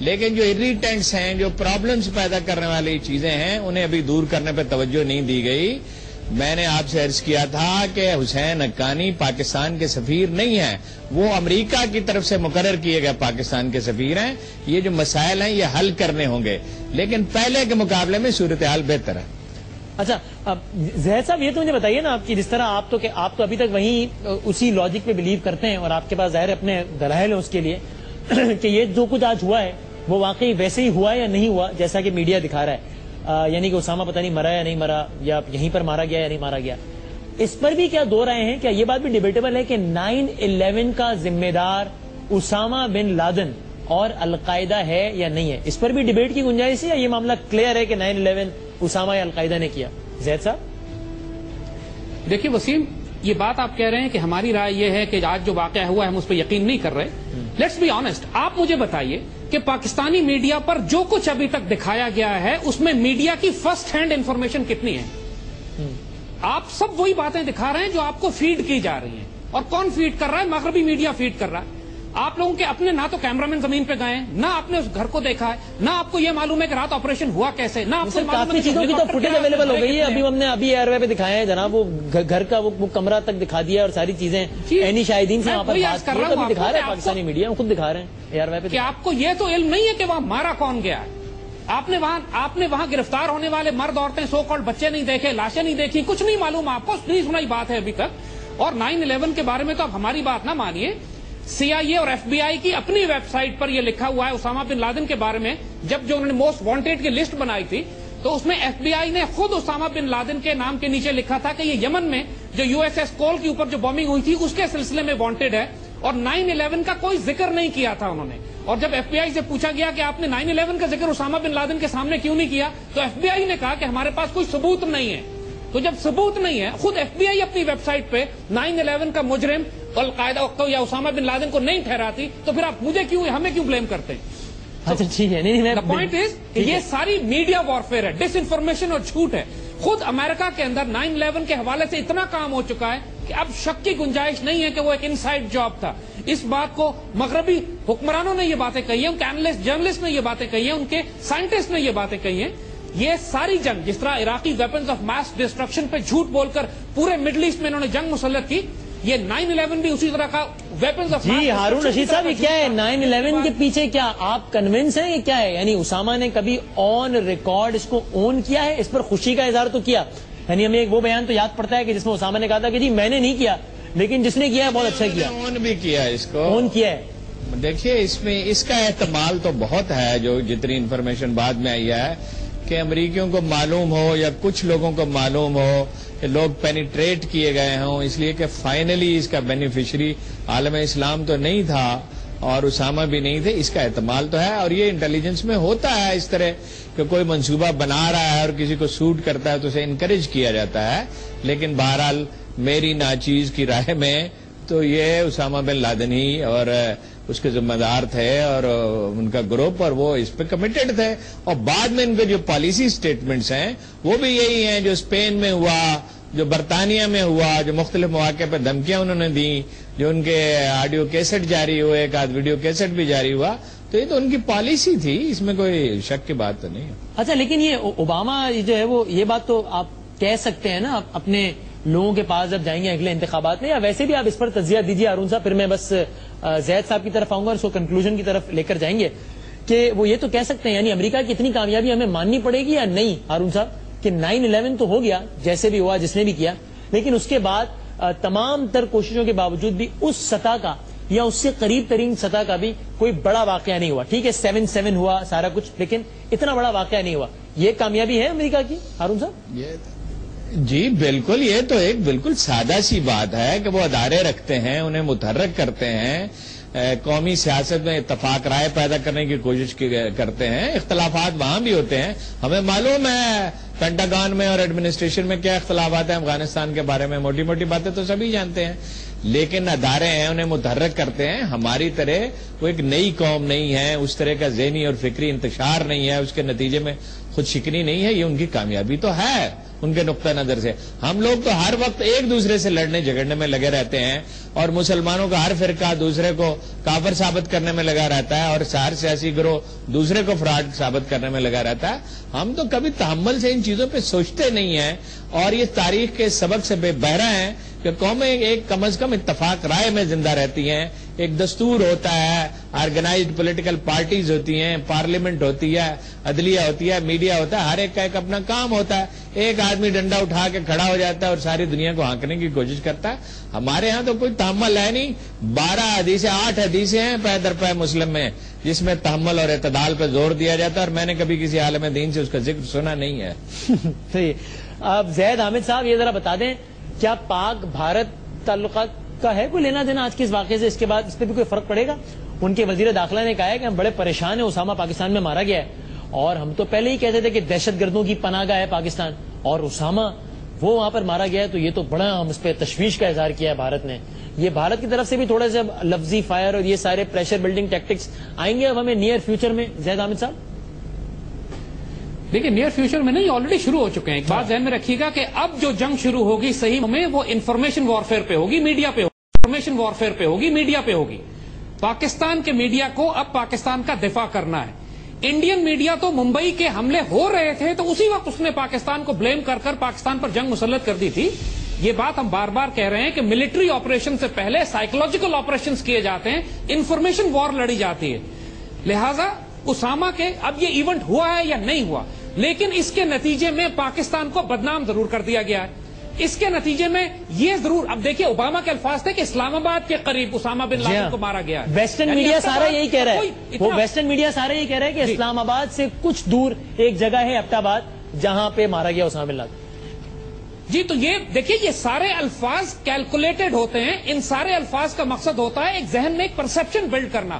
لیکن جو اریٹینٹس ہیں، جو پرابلمز پیدا کرنے والی چیزیں ہیں، انہیں ابھی دور کرنے پہ توجہ نہیں دی گئی. میں نے آپ سے عرض کیا تھا کہ حسین حقانی پاکستان کے سفیر نہیں ہیں، وہ امریکہ کی طرف سے مقرر کیے گئے پاکستان کے سفیر ہیں. یہ جو مسائل ہیں یہ حل کرنے ہوں گے، لیکن پہلے کے مقابلے میں صورتحال بہتر ہے. اچھا زہید صاحب، یہ تو مجھے بتائیے نا، آپ کی جس طرح آپ تو ابھی تک وہیں اسی لاجک پہ بلیو کرتے ہیں، اور آپ کے پاس ظاہر اپنے دلائل ہیں اس کے لیے کہ یہ جو کچھ آج ہوا ہے وہ واقعی ویسے ہی ہوا یا نہیں ہوا جیسا کہ میڈیا دکھا رہا ہے. یعنی کہ اسامہ پتہ نہیں مرا یا نہیں مرا، یا یہیں پر مارا گیا یا نہیں مارا گیا. اس پر بھی کیا دو رائے ہیں؟ کیا یہ بات بھی ڈیبیٹیبل ہے کہ 9/11 کا ذمہ دار اسامہ بن لادن اور القاعدہ ہے یا نہیں ہے؟ اس پر بھی ڈیبیٹ کی گنجائش ہے، یا یہ معاملہ کلیئر ہے کہ 9/11 اسامہ یا القاعدہ نے کیا؟ زید صاحب دیکھیے وسیم، یہ بات آپ کہہ رہے ہیں کہ ہماری رائے یہ ہے کہ آج جو واقعہ ہوا ہے ہم اس پہ یقین نہیں کر رہے. لیٹس بی آنےسٹ، آپ مجھے بتائیے کہ پاکستانی میڈیا پر جو کچھ ابھی تک دکھایا گیا ہے اس میں میڈیا کی فرسٹ ہینڈ انفارمیشن کتنی ہے؟ آپ سب وہی باتیں دکھا رہے ہیں جو آپ کو فیڈ کی جا رہی ہیں. اور کون فیڈ کر رہا ہے؟ مغربی میڈیا فیڈ کر رہا ہے. آپ لوگوں کے اپنے نہ تو کیمرامین زمین پہ گئے ہیں، نہ آپ نے اس گھر کو دیکھا ہے، نہ آپ کو یہ معلوم ہے کہ رات آپریشن ہوا کیسے، نہ آپ کو کافی چیزوں کی تو فوٹیج اویلیبل ہو گئی ہے. ابھی ہم نے ایئر وے پہ دکھایا ہے جناب، وہ گھر کا وہ کمرہ تک دکھا دیا اور ساری چیزیں عینی شاہدین سے وہاں پر بات کر رہا ہوں. دکھا رہے ہیں پاکستانی میڈیا خود دکھا رہے ہیں ایئر وے پہ کہ آپ کو یہ تو علم نہیں ہے کہ وہاں مارا کون گیا ہے. آپ نے وہاں گرفتار ہونے والے مرد عورتیں سو کالڈ بچے نہیں دیکھے، لاشیں نہیں دیکھی، کچھ نہیں معلوم آپ کو، نہیں سنائی بات ہے ابھی تک. اور 9/11 کے بارے میں تو اب ہماری بات نہ مانیے. CIA اور FBI کی اپنی ویب سائٹ پر یہ لکھا ہوا ہے اسامہ بن لادن کے بارے میں. جب جو انہوں نے موسٹ وانٹیڈ کی لسٹ بنائی تھی تو اس میں FBI نے خود اسامہ بن لادن کے نام کے نیچے لکھا تھا کہ یہ یمن میں جو USS کول کے اوپر جو بامبنگ ہوئی تھی اس کے سلسلے میں وانٹیڈ ہے. اور 9/11 کا کوئی ذکر نہیں کیا تھا انہوں نے. اور جب FBI سے پوچھا گیا کہ آپ نے 9/11 کا ذکر اسامہ بن لادن کے سامنے کیوں نہیں کیا، تو FBI نے کہا کہ ہمارے پاس کوئی ثبوت نہیں ہے. تو جب ثبوت نہیں ہے، خود FBI اپنی ویب سائٹ پہ 9/11 کا مجرم القاعدہ یا اسامہ بن لادن کو نہیں ٹھہراتی، تو پھر آپ ہمیں کیوں بلیم کرتے ہیں؟ اچھا ٹھیک ہے. پوائنٹ از کہ یہ ساری میڈیا وارفیئر ہے، ڈس انفارمیشن اور جھوٹ ہے. خود امریکہ کے اندر 9/11 کے حوالے سے اتنا کام ہو چکا ہے کہ اب شک کی گنجائش نہیں ہے کہ وہ ایک انسائڈ جاب تھا. اس بات کو مغربی حکمرانوں نے یہ باتیں کہی ہیں، ان کے اینالسٹ جرنلسٹ نے یہ باتیں کہی ہیں، ان کے سائنٹسٹ نے یہ باتیں کہی ہیں. یہ ساری جنگ جس طرح عراقی ویپنز آف ماس ڈسٹرکشن پہ جھوٹ بول کر پورے مڈل ایسٹ میں انہوں نے جنگ مسلط کی، یہ 9/11 بھی اسی طرح کا ویپنز آف ماس. جی ہارون رشید صاحب، یہ کیا ہے 9/11 کے پیچھے؟ کیا آپ کنونس ہیں یہ کیا ہے؟ یعنی اسامہ نے کبھی آن ریکارڈ اس کو اون کیا ہے؟ اس پر خوشی کا اظہار تو کیا، یعنی ہمیں ایک وہ بیان تو یاد پڑتا ہے کہ جس میں اسامہ نے کہا تھا کہ جی میں نے نہیں کیا، لیکن جس نے کیا ہے بہت اچھا کیا، اون بھی کیا، اس کو اون کیا ہے. دیکھیے اس میں اس کا احتمال تو بہت ہے، جو جتنی انفارمیشن بعد میں آئی ہے کہ امریکیوں کو معلوم ہو یا کچھ لوگوں کو معلوم ہو کہ لوگ پینیٹریٹ کیے گئے ہوں، اس لیے کہ فائنلی اس کا بینیفیشری عالم اسلام تو نہیں تھا اور اسامہ بھی نہیں تھے. اس کا احتمال تو ہے، اور یہ انٹیلیجنس میں ہوتا ہے اس طرح کہ کوئی منصوبہ بنا رہا ہے اور کسی کو سوٹ کرتا ہے تو اسے انکریج کیا جاتا ہے. لیکن بہرحال میری ناچیز کی رائے میں تو یہ اسامہ بن لادن ہی اور اس کے ذمہ دار تھے اور ان کا گروپ، اور وہ اس پہ کمیٹڈ تھے. اور بعد میں ان کے جو پالیسی سٹیٹمنٹس ہیں وہ بھی یہی ہیں جو اسپین میں ہوا، جو برطانیہ میں ہوا، جو مختلف مواقع پہ دھمکیاں انہوں نے دی، جو ان کے آڈیو کیسٹ جاری ہوئے، ایک آدھ ویڈیو کیسٹ بھی جاری ہوا، تو یہ تو ان کی پالیسی تھی، اس میں کوئی شک کی بات تو نہیں ہے. اچھا لیکن یہ اوباما جو ہے وہ یہ بات تو آپ کہہ سکتے ہیں نا اپنے لوگوں کے پاس جب جائیں گے اگلے انتخابات میں، یا ویسے بھی آپ اس پر تجزیہ دیجیے ہارون صاحب، پھر میں بس زید صاحب کی طرف آؤں گا اور اس کو کنکلوژن کی طرف لے کر جائیں گے، کہ وہ یہ تو کہہ سکتے ہیں یعنی امریکہ کی اتنی کامیابی ہمیں ماننی پڑے گی یا نہیں ہارون صاحب کہ 9/11 تو ہو گیا جیسے بھی ہوا جس نے بھی کیا، لیکن اس کے بعد تمام تر کوششوں کے باوجود بھی اس سطح کا یا اس سے قریب ترین سطح کا بھی کوئی بڑا واقعہ نہیں ہوا. ٹھیک ہے 7/7 ہوا سارا کچھ، لیکن اتنا بڑا واقعہ نہیں ہوا. یہ کامیابی ہے امریکہ کی ہارون صاحب؟ جی بالکل، یہ تو ایک بالکل سادہ سی بات ہے کہ وہ ادارے رکھتے ہیں، انہیں متحرک کرتے ہیں، قومی سیاست میں اتفاق رائے پیدا کرنے کی کوشش کرتے ہیں. اختلافات وہاں بھی ہوتے ہیں، ہمیں معلوم ہے پینٹاگون میں اور ایڈمنسٹریشن میں کیا اختلافات ہیں افغانستان کے بارے میں، موٹی موٹی باتیں تو سبھی جانتے ہیں. لیکن ادارے ہیں انہیں متحرک کرتے ہیں. ہماری طرح وہ ایک نئی قوم نہیں ہے, اس طرح کا ذہنی اور فکری انتشار نہیں ہے, اس کے نتیجے میں خود شکنی نہیں ہے. یہ ان کی کامیابی تو ہے ان کے نقطہ نظر سے. ہم لوگ تو ہر وقت ایک دوسرے سے لڑنے جھگڑنے میں لگے رہتے ہیں, اور مسلمانوں کا ہر فرقہ دوسرے کو کافر ثابت کرنے میں لگا رہتا ہے, اور ہر سیاسی گروہ دوسرے کو فراڈ ثابت کرنے میں لگا رہتا ہے. ہم تو کبھی تحمل سے ان چیزوں پہ سوچتے نہیں ہیں, اور یہ تاریخ کے سبق سے بے بہرا ہیں کہ قومیں ایک کم از کم اتفاق رائے میں زندہ رہتی ہیں. ایک دستور ہوتا ہے, آرگنائزڈ پولیٹیکل پارٹیز ہوتی ہیں, پارلیمنٹ ہوتی ہے, عدلیہ ہوتی ہے, میڈیا ہوتا ہے, ہر ایک کا ایک اپنا کام ہوتا ہے. ایک آدمی ڈنڈا اٹھا کے کھڑا ہو جاتا ہے اور ساری دنیا کو ہانکنے کی کوشش کرتا ہے. ہمارے ہاں تو کوئی تحمل ہے نہیں. 12 حدیثیں 8 حدیثیں ہیں پے در پے مسلم میں, جس میں تحمل اور اعتدال پہ زور دیا جاتا ہے, اور میں نے کبھی کسی عالم دین سے اس کا ذکر سنا نہیں ہے. صحیح. اب زید حامد صاحب یہ ذرا بتا دیں, کیا پاک بھارت تعلقات کا ہے کوئی لینا دینا آج کے اس واقعے سے؟ اس کے بعد اس پہ بھی کوئی فرق پڑے گا؟ ان کے وزیر داخلہ نے کہا ہے کہ ہم بڑے پریشان ہیں, اسامہ پاکستان میں مارا گیا ہے, اور ہم تو پہلے ہی کہتے تھے کہ دہشت گردوں کی پناہ گاہ ہے پاکستان, اور اسامہ وہ وہاں پر مارا گیا ہے, تو یہ تو بڑا ہم اس پہ تشویش کا اظہار کیا ہے بھارت نے. یہ بھارت کی طرف سے بھی تھوڑا سا لفظی فائر اور یہ سارے پریشر بلڈنگ ٹیکٹکس آئیں گے اب ہمیں نیئر فیوچر میں؟ زید حامد صاحب دیکھیں, نیئر فیوچر میں نہیں, آلریڈی شروع ہو چکے ہیں. ایک بات ذہن میں رکھیے گا کہ اب جو جنگ شروع ہوگی صحیح میں وہ انفارمیشن وارفیئر پہ ہوگی, میڈیا پہ ہوگی. انفارمیشن وارفیئر پہ ہوگی, میڈیا پہ ہوگی. پاکستان کے میڈیا کو اب پاکستان کا دفاع کرنا ہے. انڈین میڈیا تو ممبئی کے حملے ہو رہے تھے تو اسی وقت اس نے پاکستان کو بلیم کر کر پاکستان پر جنگ مسلط کر دی تھی. یہ بات ہم بار بار کہہ رہے ہیں کہ ملٹری آپریشن سے پہلے سائیکولوجیکل آپریشنز کیے جاتے ہیں, انفارمیشن وار لڑی جاتی ہے. لہذا اسامہ کے اب یہ ایونٹ ہوا ہے یا نہیں ہوا, لیکن اس کے نتیجے میں پاکستان کو بدنام ضرور کر دیا گیا ہے. اس کے نتیجے میں یہ ضرور, اب دیکھیے اوباما کے الفاظ تھے کہ اسلام آباد کے قریب اسامہ بن لادن کو مارا گیا ہے. ویسٹرن میڈیا سارا یہی کہہ رہا ہے, وہ ویسٹرن میڈیا سارا یہی کہہ رہا ہے کہ اسلام آباد سے کچھ دور ایک جگہ ہے ایبٹ آباد جہاں پہ مارا گیا اسامہ بن لادن. جی تو یہ دیکھیے, یہ سارے الفاظ کیلکولیٹڈ ہوتے ہیں. ان سارے الفاظ کا مقصد ہوتا ہے ایک ذہن میں ایک پرسپشن بلڈ کرنا.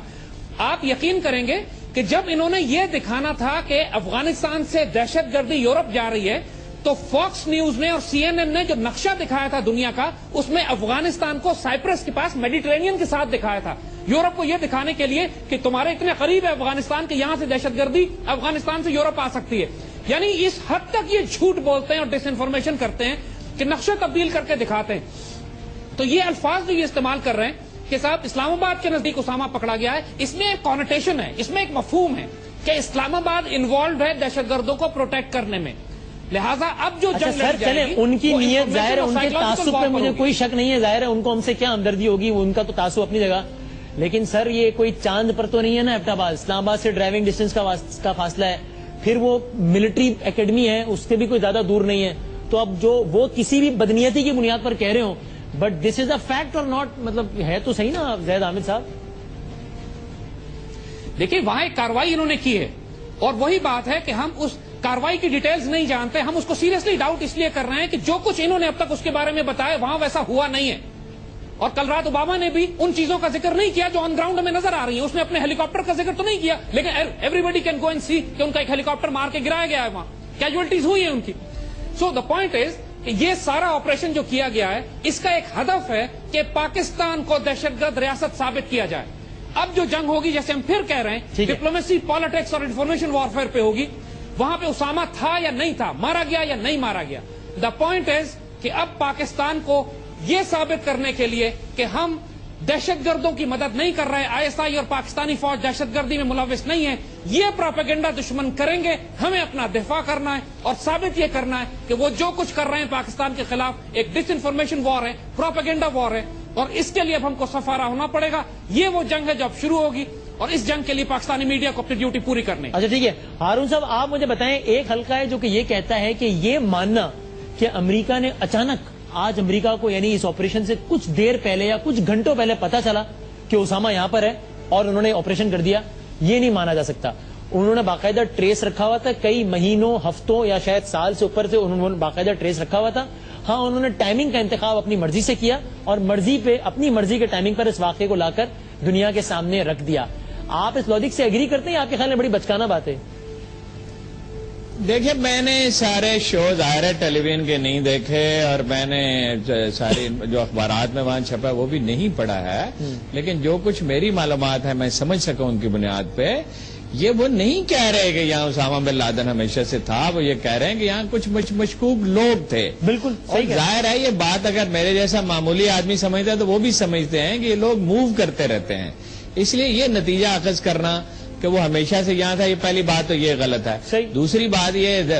آپ یقین کریں گے کہ جب انہوں نے یہ دکھانا تھا کہ افغانستان سے دہشت گردی یورپ جا رہی ہے, تو فاکس نیوز نے اور CNN نے جو نقشہ دکھایا تھا دنیا کا, اس میں افغانستان کو سائپرس کے پاس میڈیٹرینین کے ساتھ دکھایا تھا, یورپ کو یہ دکھانے کے لیے کہ تمہارے اتنے قریب ہے افغانستان کہ یہاں سے دہشت گردی افغانستان سے یورپ آ سکتی ہے. یعنی اس حد تک یہ جھوٹ بولتے ہیں اور ڈس انفارمیشن کرتے ہیں کہ نقشہ تبدیل کر کے دکھاتے ہیں. تو یہ الفاظ جو یہ استعمال کر رہے ہیں کہ صاحب اسلام آباد کے نزدیک اسامہ پکڑا گیا ہے, اس میں ایک کانوٹیشن ہے, اس میں ایک مفہوم ہے کہ اسلام آباد انوالوڈ ہے دہشت گردوں کو پروٹیکٹ کرنے میں. لہٰذا اب جو جنگ لڑ جائے گی ان کی نیت ظاہر ہے, ان کے تعصب پہ مجھے کوئی شک نہیں ہے, ظاہر ہے ان کو ہم سے کیا ہمدردی ہوگی, ان کا تو تعصب اپنی جگہ. لیکن سر یہ کوئی چاند پر تو نہیں ہے نا ایبٹ آباد, اسلام آباد سے ڈرائیونگ ڈسٹینس کا فاصلہ ہے, پھر وہ ملٹری اکیڈمی ہے, اس سے بھی کوئی زیادہ دور نہیں ہے. تو اب جو وہ کسی بھی بدنیتی کی بنیاد پر کہہ رہے ہوں, but this is a fact اور ناٹ, مطلب ہے تو صحیح نا زید حامد صاحب. دیکھیے وہاں ایک کاروائی انہوں نے کی ہے, اور وہی بات ہے کہ ہم اس کاروائی کی ڈیٹیلز نہیں جانتے. ہم اس کو سیریسلی ڈاؤٹ اس لیے کر رہے ہیں کہ جو کچھ انہوں نے اب تک اس کے بارے میں بتایا وہاں ویسا ہوا نہیں ہے. اور کل رات اوباما نے بھی ان چیزوں کا ذکر نہیں کیا جو آن گراؤنڈ ہمیں نظر آ رہی ہیں. اس نے اپنے ہیلی کاپٹر کا ذکر تو نہیں کیا, لیکن everybody can go and see کہ ان کا ایک ہیلی کاپٹر مار کے گرایا گیا ہے, وہاں کیجولٹیز ہوئی ہیں ان کی. سو دا پوائنٹ از کہ یہ سارا آپریشن جو کیا گیا ہے اس کا ایک ہدف ہے کہ پاکستان کو دہشت گرد ریاست ثابت کیا جائے. اب جو جنگ ہوگی, جیسے ہم پھر کہہ رہے ہیں, ڈپلومیسی, پالیٹکس اور انفارمیشن وارفیئر پہ ہوگی. وہاں پہ اسامہ تھا یا نہیں تھا, مارا گیا یا نہیں مارا گیا. دا پوائنٹ از کہ اب پاکستان کو یہ ثابت کرنے کے لیے کہ ہم دہشت گردوں کی مدد نہیں کر رہے, ISI اور پاکستانی فوج دہشت گردی میں ملوث نہیں ہے, یہ پروپیگنڈا دشمن کریں گے. ہمیں اپنا دفاع کرنا ہے اور ثابت یہ کرنا ہے کہ وہ جو کچھ کر رہے ہیں پاکستان کے خلاف ایک ڈس انفارمیشن وار ہے, پروپیگنڈا وار ہے, اور اس کے لیے اب ہم کو سفارا ہونا پڑے گا. یہ وہ جنگ ہے جو اب شروع ہوگی, اور اس جنگ کے لیے پاکستانی میڈیا کو اپنی ڈیوٹی پوری کرنی. اچھا ٹھیک ہے ہارون صاحب, آپ مجھے بتائیں, ایک حلقہ ہے جو کہ یہ کہتا ہے کہ یہ ماننا کہ امریکہ نے اچانک آج امریکہ کو یعنی اس آپریشن سے کچھ دیر پہلے یا کچھ گھنٹوں پہلے پتا چلا کہ اسامہ یہاں پر ہے اور انہوں نے آپریشن کر دیا, یہ نہیں مانا جا سکتا. انہوں نے باقاعدہ ٹریس رکھا ہوا تھا, کئی مہینوں, ہفتوں یا شاید سال سے اوپر سے انہوں نے باقاعدہ ٹریس رکھا ہوا تھا. ہاں انہوں نے ٹائمنگ کا انتخاب اپنی مرضی سے کیا اور مرضی پہ اپنی مرضی کے ٹائمنگ پر اس واقعے کو لا کر دنیا کے سامنے رکھ دیا. آپ اس لاجک سے ایگری کرتے ہیں؟ آپ کے خیال میں بڑی بچکانہ بات ہے. دیکھیے میں نے سارے شو ظاہر ٹیلی ویژن کے نہیں دیکھے اور میں نے ساری جو اخبارات میں وہاں چھپا وہ بھی نہیں پڑھا ہے، لیکن جو کچھ میری معلومات ہے میں سمجھ سکا ان کی بنیاد پہ، یہ وہ نہیں کہہ رہے کہ یہاں اسامہ بن لادن ہمیشہ سے تھا، وہ یہ کہہ رہے ہیں کہ یہاں کچھ مشکوک لوگ تھے. بالکل صحیح. ظاہر ہے یہ بات اگر میرے جیسا معمولی آدمی سمجھتا ہے تو وہ بھی سمجھتے ہیں کہ یہ لوگ موو کرتے رہتے ہیں، اس لیے یہ نتیجہ اخذ کرنا کہ وہ ہمیشہ سے یہاں تھا، یہ پہلی بات تو یہ غلط ہے. دوسری بات یہ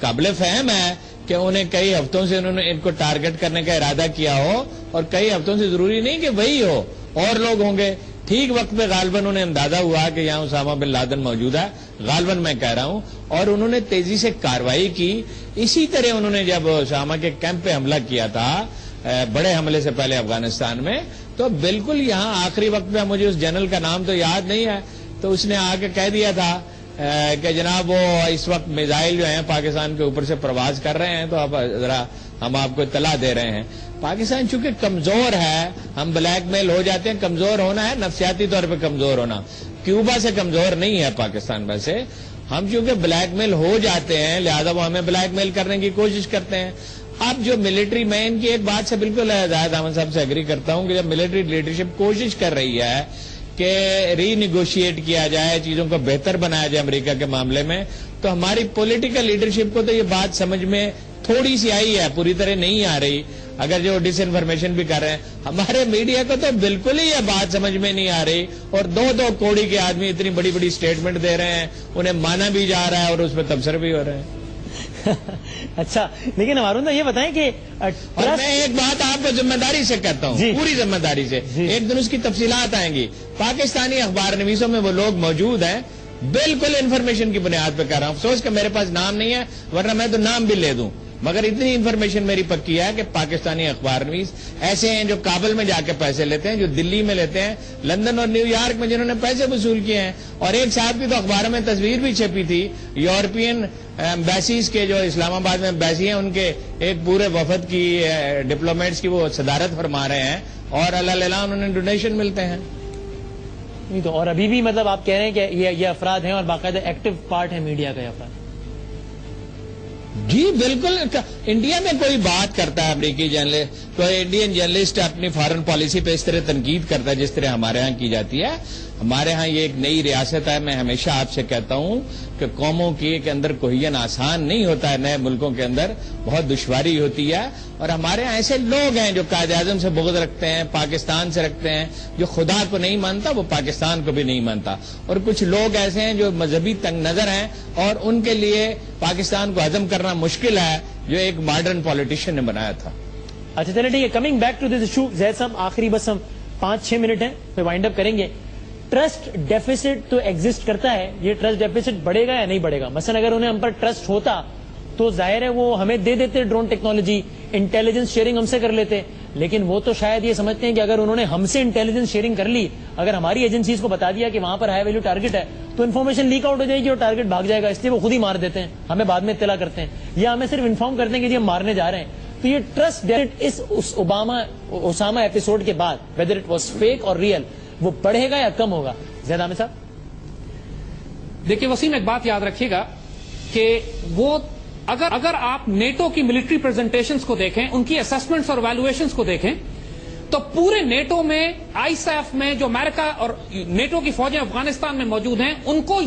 قابل فہم ہے کہ انہیں کئی ہفتوں سے انہوں نے ان کو ٹارگٹ کرنے کا ارادہ کیا ہو، اور کئی ہفتوں سے ضروری نہیں کہ وہی ہو، اور لوگ ہوں گے. ٹھیک وقت پہ غالباً انہیں اندازہ ہوا کہ یہاں اسامہ بن لادن موجود ہے، غالباً میں کہہ رہا ہوں، اور انہوں نے تیزی سے کارروائی کی. اسی طرح انہوں نے جب اسامہ کے کیمپ پہ حملہ کیا تھا بڑے حملے سے پہلے افغانستان میں، تو بالکل یہاں آخری وقت پہ مجھے اس جنرل کا نام تو یاد نہیں ہے، تو اس نے آ کے کہہ دیا تھا کہ جناب وہ اس وقت میزائل جو ہیں پاکستان کے اوپر سے پرواز کر رہے ہیں، تو اب ذرا ہم آپ کو اطلاع دے رہے ہیں. پاکستان چونکہ کمزور ہے، ہم بلیک میل ہو جاتے ہیں. کمزور ہونا ہے نفسیاتی طور پہ کمزور ہونا، کیوبا سے کمزور نہیں ہے پاکستان. ویسے ہم چونکہ بلیک میل ہو جاتے ہیں لہذا وہ ہمیں بلیک میل کرنے کی کوشش کرتے ہیں. اب جو ملٹری مین کی ایک بات سے بالکل زاہد احمد صاحب سے ایگری کرتا ہوں کہ جب ملٹری لیڈرشپ کوشش کر رہی ہے کہ ری نیگوشیٹ کیا جائے، چیزوں کو بہتر بنایا جائے امریکہ کے معاملے میں، تو ہماری پولیٹیکل لیڈرشپ کو تو یہ بات سمجھ میں تھوڑی سی آئی ہے، پوری طرح نہیں آ رہی. اگر جو ڈس انفارمیشن بھی کر رہے ہیں، ہمارے میڈیا کو تو بالکل ہی یہ بات سمجھ میں نہیں آ رہی، اور دو کوڑی کے آدمی اتنی بڑی بڑی سٹیٹمنٹ دے رہے ہیں، انہیں مانا بھی جا رہا ہے اور اس پہ تبصرے بھی ہو رہے ہیں. اچھا لیکن ہمارون یہ بتائیں کہ اور میں ایک بات آپ کو ذمہ داری سے کہتا ہوں، پوری ذمہ داری سے، ایک دن اس کی تفصیلات آئیں گی. پاکستانی اخبار نویسوں میں وہ لوگ موجود ہیں، بالکل انفارمیشن کی بنیاد پہ کہہ رہا ہوں. افسوس کہ میرے پاس نام نہیں ہے، ورنہ میں تو نام بھی لے دوں، مگر اتنی انفارمیشن میری پکی ہے کہ پاکستانی اخبار نویس ایسے ہیں جو کابل میں جا کے پیسے لیتے ہیں، جو دلی میں لیتے ہیں، لندن اور نیو یارک میں جنہوں نے پیسے وصول کیے ہیں. اور ایک صاحب کی تو اخباروں میں تصویر بھی چھپی تھی، یورپین ایمبیسیز کے جو اسلام آباد میں ایمبیسی ہیں ان کے ایک پورے وفد کی ڈپلومیٹس کی وہ صدارت فرما رہے ہیں، اور اللہ انہوں نے ڈونیشن ملتے ہیں. نہیں تو اور ابھی بھی مطلب آپ کہہ رہے ہیں کہ یہ افراد ہیں اور باقاعدہ ایکٹیو پارٹ ہے میڈیا کا یہ افراد. جی بالکل. انڈیا میں کوئی بات کرتا ہے امریکی جرنلسٹ، کوئی انڈین جرنلسٹ اپنی فارن پالیسی پہ اس طرح تنقید کرتا ہے جس طرح ہمارے ہاں کی جاتی ہے. ہمارے ہاں یہ ایک نئی ریاست ہے. میں ہمیشہ آپ سے کہتا ہوں کہ قوموں کے اندر کوہین آسان نہیں ہوتا ہے، نئے ملکوں کے اندر بہت دشواری ہوتی ہے. اور ہمارے ہاں ایسے لوگ ہیں جو قائد اعظم سے بغض رکھتے ہیں، پاکستان سے رکھتے ہیں. جو خدا کو نہیں مانتا وہ پاکستان کو بھی نہیں مانتا. اور کچھ لوگ ایسے ہیں جو مذہبی تنگ نظر ہیں اور ان کے لیے پاکستان کو ہضم کرنا مشکل ہے، جو ایک ماڈرن پولیٹیشین نے بنایا تھا. اچھا چلے ٹھیک ہے. Coming back to this issue Zaid sahab, آخری بس ہم 5-6 منٹ ہیں پھر وائنڈ اپ کریں گے. ٹرسٹ ڈیفیسٹ تو ایگزسٹ کرتا ہے، یہ ٹرسٹ ڈیفیسٹ بڑھے گا یا نہیں بڑھے گا؟ مثلا اگر انہیں ہم پر ٹرسٹ ہوتا تو ظاہر ہے وہ ہمیں دے دیتے ڈرون ٹیکنالوجی، انٹیلیجنس شیئرنگ ہم سے کر لیتے. لیکن وہ تو شاید یہ سمجھتے ہیں کہ اگر انہوں نے ہم سے انٹیلیجنس شیئرنگ کر لی، اگر ہماری ایجنسیز کو بتا دیا کہ وہاں پر ہائی ویلیو ٹارگٹ ہے، تو انفارمیشن لیک آؤٹ ہو جائے گی اور ٹارگٹ بھاگ جائے گا. اس لیے وہ خود ہی مار دیتے ہیں، ہمیں بعد میں اطلاع کرتے ہیں یا ہمیں صرف انفارم کرتے ہیں کہ جی ہم مارنے جا رہے ہیں. تو یہ ٹرسٹ ڈیفیسٹ اس اسامہ ایپیسوڈ کے بعد ویدر اٹ واز فیک اور ریئل، وہ بڑھے گا یا کم ہوگا؟ زید احمد صاحب دیکھیے وسیم، ایک بات یاد رکھیے گا کہ وہ اگر آپ نیٹو کی ملٹری پریزنٹیشنز کو دیکھیں، ان کی اسسمنٹس اور ویلویشنز کو دیکھیں، تو پورے نیٹو میں، آئی سیف میں جو امریکہ اور نیٹو کی فوجیں افغانستان میں موجود ہیں، ان کو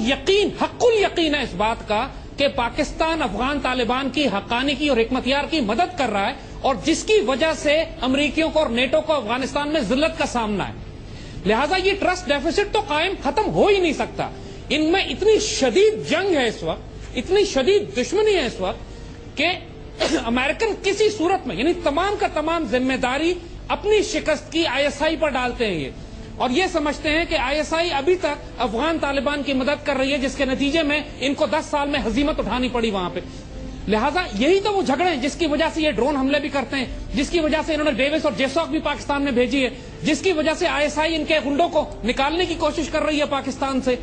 حق الیقین ہے اس بات کا کہ پاکستان افغان طالبان کی حقانی کی اور حکمتیار کی مدد کر رہا ہے، اور جس کی وجہ سے امریکیوں کو اور نیٹو کو افغانستان میں ذلت کا سامنا ہے. لہذا یہ ٹرسٹ ڈیفیسٹ تو قائم ختم ہو ہی نہیں سکتا. ان میں اتنی شدید جنگ ہے اس وقت، اتنی شدید دشمنی ہے اس وقت کہ امریکن کسی صورت میں، یعنی تمام کا تمام ذمہ داری اپنی شکست کی آئی ایس آئی پر ڈالتے ہیں یہ، اور یہ سمجھتے ہیں کہ آئی ایس آئی ابھی تک افغان طالبان کی مدد کر رہی ہے، جس کے نتیجے میں ان کو 10 سال میں ہزیمت اٹھانی پڑی وہاں پہ. لہذا یہی تو وہ جھگڑے ہیں جس کی وجہ سے یہ ڈرون حملے بھی کرتے ہیں، جس کی وجہ سے انہوں نے ڈیوس اور جیسوک بھی پاکستان میں بھیجی ہے، جس کی وجہ سے آئی ایس آئی ان کے گنڈوں کو نکالنے کی کوشش کر رہی ہے پاکستان سے.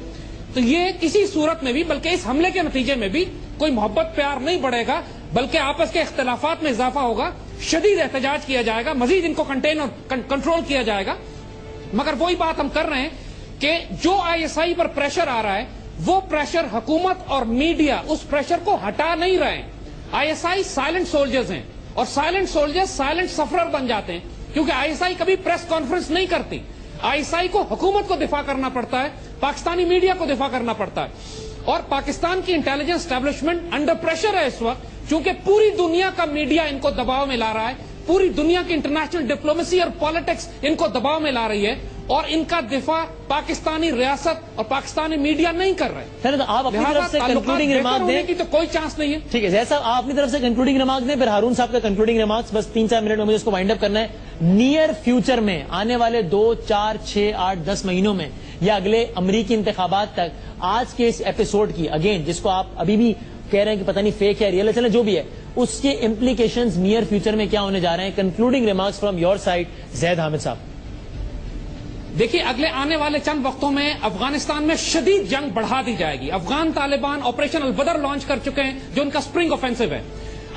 تو یہ کسی صورت میں بھی، بلکہ اس حملے کے نتیجے میں بھی کوئی محبت پیار نہیں بڑھے گا، بلکہ آپس کے اختلافات میں اضافہ ہوگا، شدید احتجاج کیا جائے گا، مزید ان کو کنٹین اور کنٹرول کیا جائے گا. مگر وہی بات ہم کر رہے ہیں کہ جو I S I per pressure آ رہا ہے، وہ پریشر حکومت اور میڈیا اس پریشر کو ہٹا نہیں رہے ہیں. ISI سائلنٹ سولجرز ہیں اور سائلنٹ سولجرز سائلنٹ سفرر بن جاتے ہیں کیونکہ ISI کبھی پریس کانفرنس نہیں کرتی. ISI کو حکومت کو دفاع کرنا پڑتا ہے, پاکستانی میڈیا کو دفاع کرنا پڑتا ہے, اور پاکستان کی انٹیلیجنس اسٹیبلشمنٹ انڈر پریشر ہے اس وقت چونکہ پوری دنیا کا میڈیا ان کو دباؤ میں لا رہا ہے, پوری دنیا کی انٹرنیشنل ڈپلومیسی اور پالیٹکس ان کو دباؤ میں لا رہی ہے, اور ان کا دفاع پاکستانی ریاست اور پاکستانی میڈیا نہیں کر رہے. آپ اپنی طرف سے کنکلوڈنگ ریمارک دیں. تو کوئی چانس نہیں ہے. ٹھیک ہے زید صاحب, آپ اپنی طرف سے کنکلوڈنگ ریمارک دیں, پھر ہارون صاحب کا کنکلوڈنگ ریمارکس بس 3-4 منٹ میں مجھے اس کو وائنڈ اپ کرنا ہے. نیئر فیوچر میں آنے والے 2, 4, 6, 8, 10 مہینوں میں یا اگلے امریکی انتخابات تک آج کے اس ایپیسوڈ کی اگین جس کو آپ ابھی بھی کہہ رہے ہیں کہ پتہ نہیں فیک ہے ریئل ہے, چلیں جو بھی ہے, اس کے امپلیکیشنز نیئر فیوچر میں کیا ہونے جا رہے ہیں. Concluding remarks from your side Zaid Hamid sahab. دیکھیے اگلے آنے والے چند وقتوں میں افغانستان میں شدید جنگ بڑھا دی جائے گی. افغان طالبان آپریشن البدر لانچ کر چکے ہیں جو ان کا سپرنگ آفینسو ہے.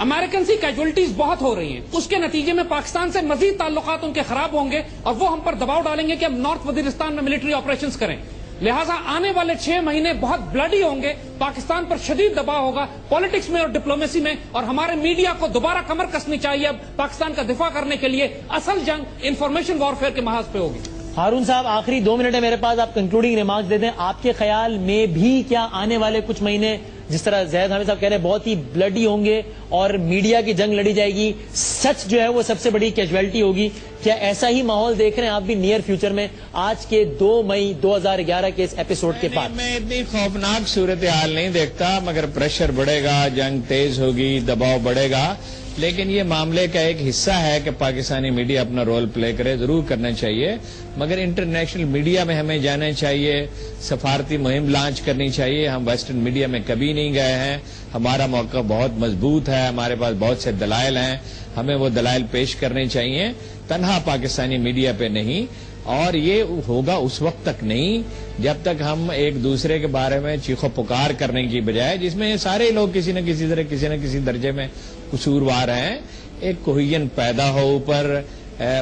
امریکن سی کیجولٹیز بہت ہو رہی ہیں, اس کے نتیجے میں پاکستان سے مزید تعلقات ان کے خراب ہوں گے اور وہ ہم پر دباؤ ڈالیں گے کہ ہم نارتھ وزیرستان میں ملٹری آپریشنز کریں. لہٰذا آنے والے 6 مہینے بہت بلڈی ہوں گے, پاکستان پر شدید دباؤ ہوگا پالیٹکس میں اور ڈپلومیسی میں, اور ہمارے میڈیا کو دوبارہ کمر کسنی چاہیے اب پاکستان کا دفاع کرنے کے لیے. اصل جنگ انفارمیشن وارفیئر کے محاذ پہ ہوگی. ہارون صاحب آخری 2 منٹ ہے میرے پاس, آپ کنکلوڈنگ ریمارکس دے دیں. آپ کے خیال میں بھی کیا آنے والے کچھ مہینے جس طرح زید حامد صاحب کہہ رہے ہیں بہت ہی بلڈی ہوں گے اور میڈیا کی جنگ لڑی جائے گی, سچ جو ہے وہ سب سے بڑی کیجویلٹی ہوگی, کیا ایسا ہی ماحول دیکھ رہے ہیں آپ بھی نیئر فیوچر میں آج کے 2 مئی 2011 کے اس ایپیسوڈ کے بعد؟ میں اتنی خوفناک صورتحال نہیں دیکھتا, مگر پریشر بڑھے گا, جنگ تیز ہوگی, دباؤ بڑھے گا, لیکن یہ معاملے کا ایک حصہ ہے کہ پاکستانی میڈیا اپنا رول پلے کرے, ضرور کرنا چاہیے, مگر انٹرنیشنل میڈیا میں ہمیں جانا چاہیے, سفارتی مہم لانچ کرنی چاہیے. ہم ویسٹرن میڈیا میں کبھی نہیں گئے ہیں, ہمارا موقع بہت مضبوط ہے, ہمارے پاس بہت سے دلائل ہیں, ہمیں وہ دلائل پیش کرنے چاہیے, تنہا پاکستانی میڈیا پہ نہیں. اور یہ ہوگا اس وقت تک نہیں جب تک ہم ایک دوسرے کے بارے میں چیخو پکار کرنے کی بجائے, جس میں سارے لوگ کسی نہ کسی طرح کسی نہ کسی درجے میں قصوروار ہیں, ایک کوہیژن پیدا ہو,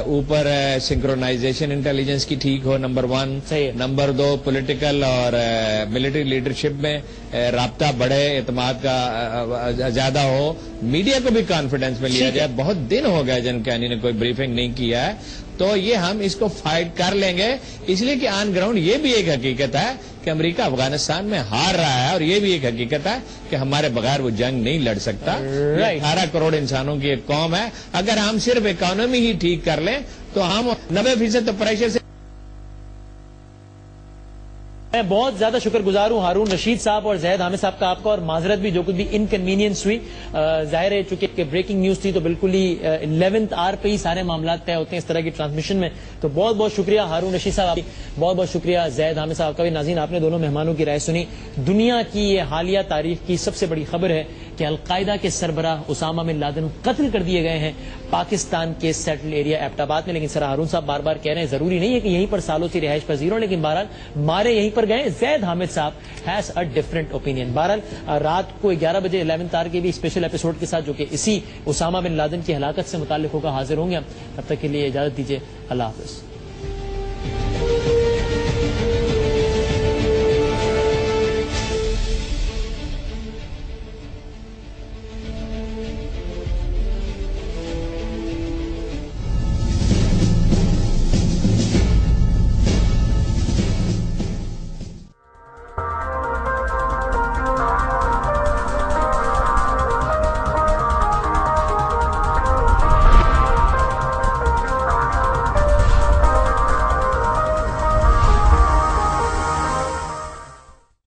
اوپر سنکرونائزیشن انٹیلیجنس کی ٹھیک ہو, نمبر 1. نمبر 2 پولیٹیکل اور ملٹری لیڈرشپ میں رابطہ بڑھے, اعتماد کا زیادہ ہو, میڈیا کو بھی کانفیڈنس میں لیا جائے. بہت دن ہو گئے جن کہانی نے کوئی بریفنگ نہیں کیا ہے, تو یہ ہم اس کو فائٹ کر لیں گے, اس لیے کہ آن گراؤنڈ یہ بھی ایک حقیقت ہے کہ امریکہ افغانستان میں ہار رہا ہے, اور یہ بھی ایک حقیقت ہے کہ ہمارے بغیر وہ جنگ نہیں لڑ سکتا. 18 کروڑ انسانوں کی ایک قوم ہے, اگر ہم صرف اکانومی ہی ٹھیک کر لیں تو ہم 90% تو پریشر سے. میں بہت زیادہ شکر گزار ہوں ہارون رشید صاحب اور زید حامد صاحب کا آپ کا, اور معذرت بھی جو کچھ بھی انکنوینئنس ہوئی. ظاہر ہے چونکہ کہ بریکنگ نیوز تھی تو بالکل ہی 11th آور پہ ہی سارے معاملات طے ہوتے ہیں اس طرح کی ٹرانسمیشن میں. تو بہت بہت شکریہ ہارون رشید صاحب, بہت بہت شکریہ زید حامد صاحب کا بھی. ناظرین آپ نے دونوں مہمانوں کی رائے سنی. دنیا کی یہ حالیہ تاریخ کی سب سے بڑی خبر ہے کہ القاعدہ کے سربراہ اسامہ بن لادن قتل کر دیے گئے ہیں پاکستان کے سیٹل ایریا ایبٹ آباد میں. لیکن سر ہارون صاحب بار بار کہہ رہے ہیں ضروری نہیں ہے کہ یہیں پر سالوں سے رہائش پذیر ہوں, لیکن بہرحال مارے یہیں پر گئے. زید حامد صاحب ہیز اے ڈفرنٹ اوپینین. بہرحال رات کو 11 بجے 11th آور کے بھی اسپیشل ایپیسوڈ کے ساتھ جو کہ اسی اسامہ بن لادن کی ہلاکت سے متعلق ہوگا حاضر ہوں گے. تب تک کے لیے اجازت دیجیے, اللہ حافظ.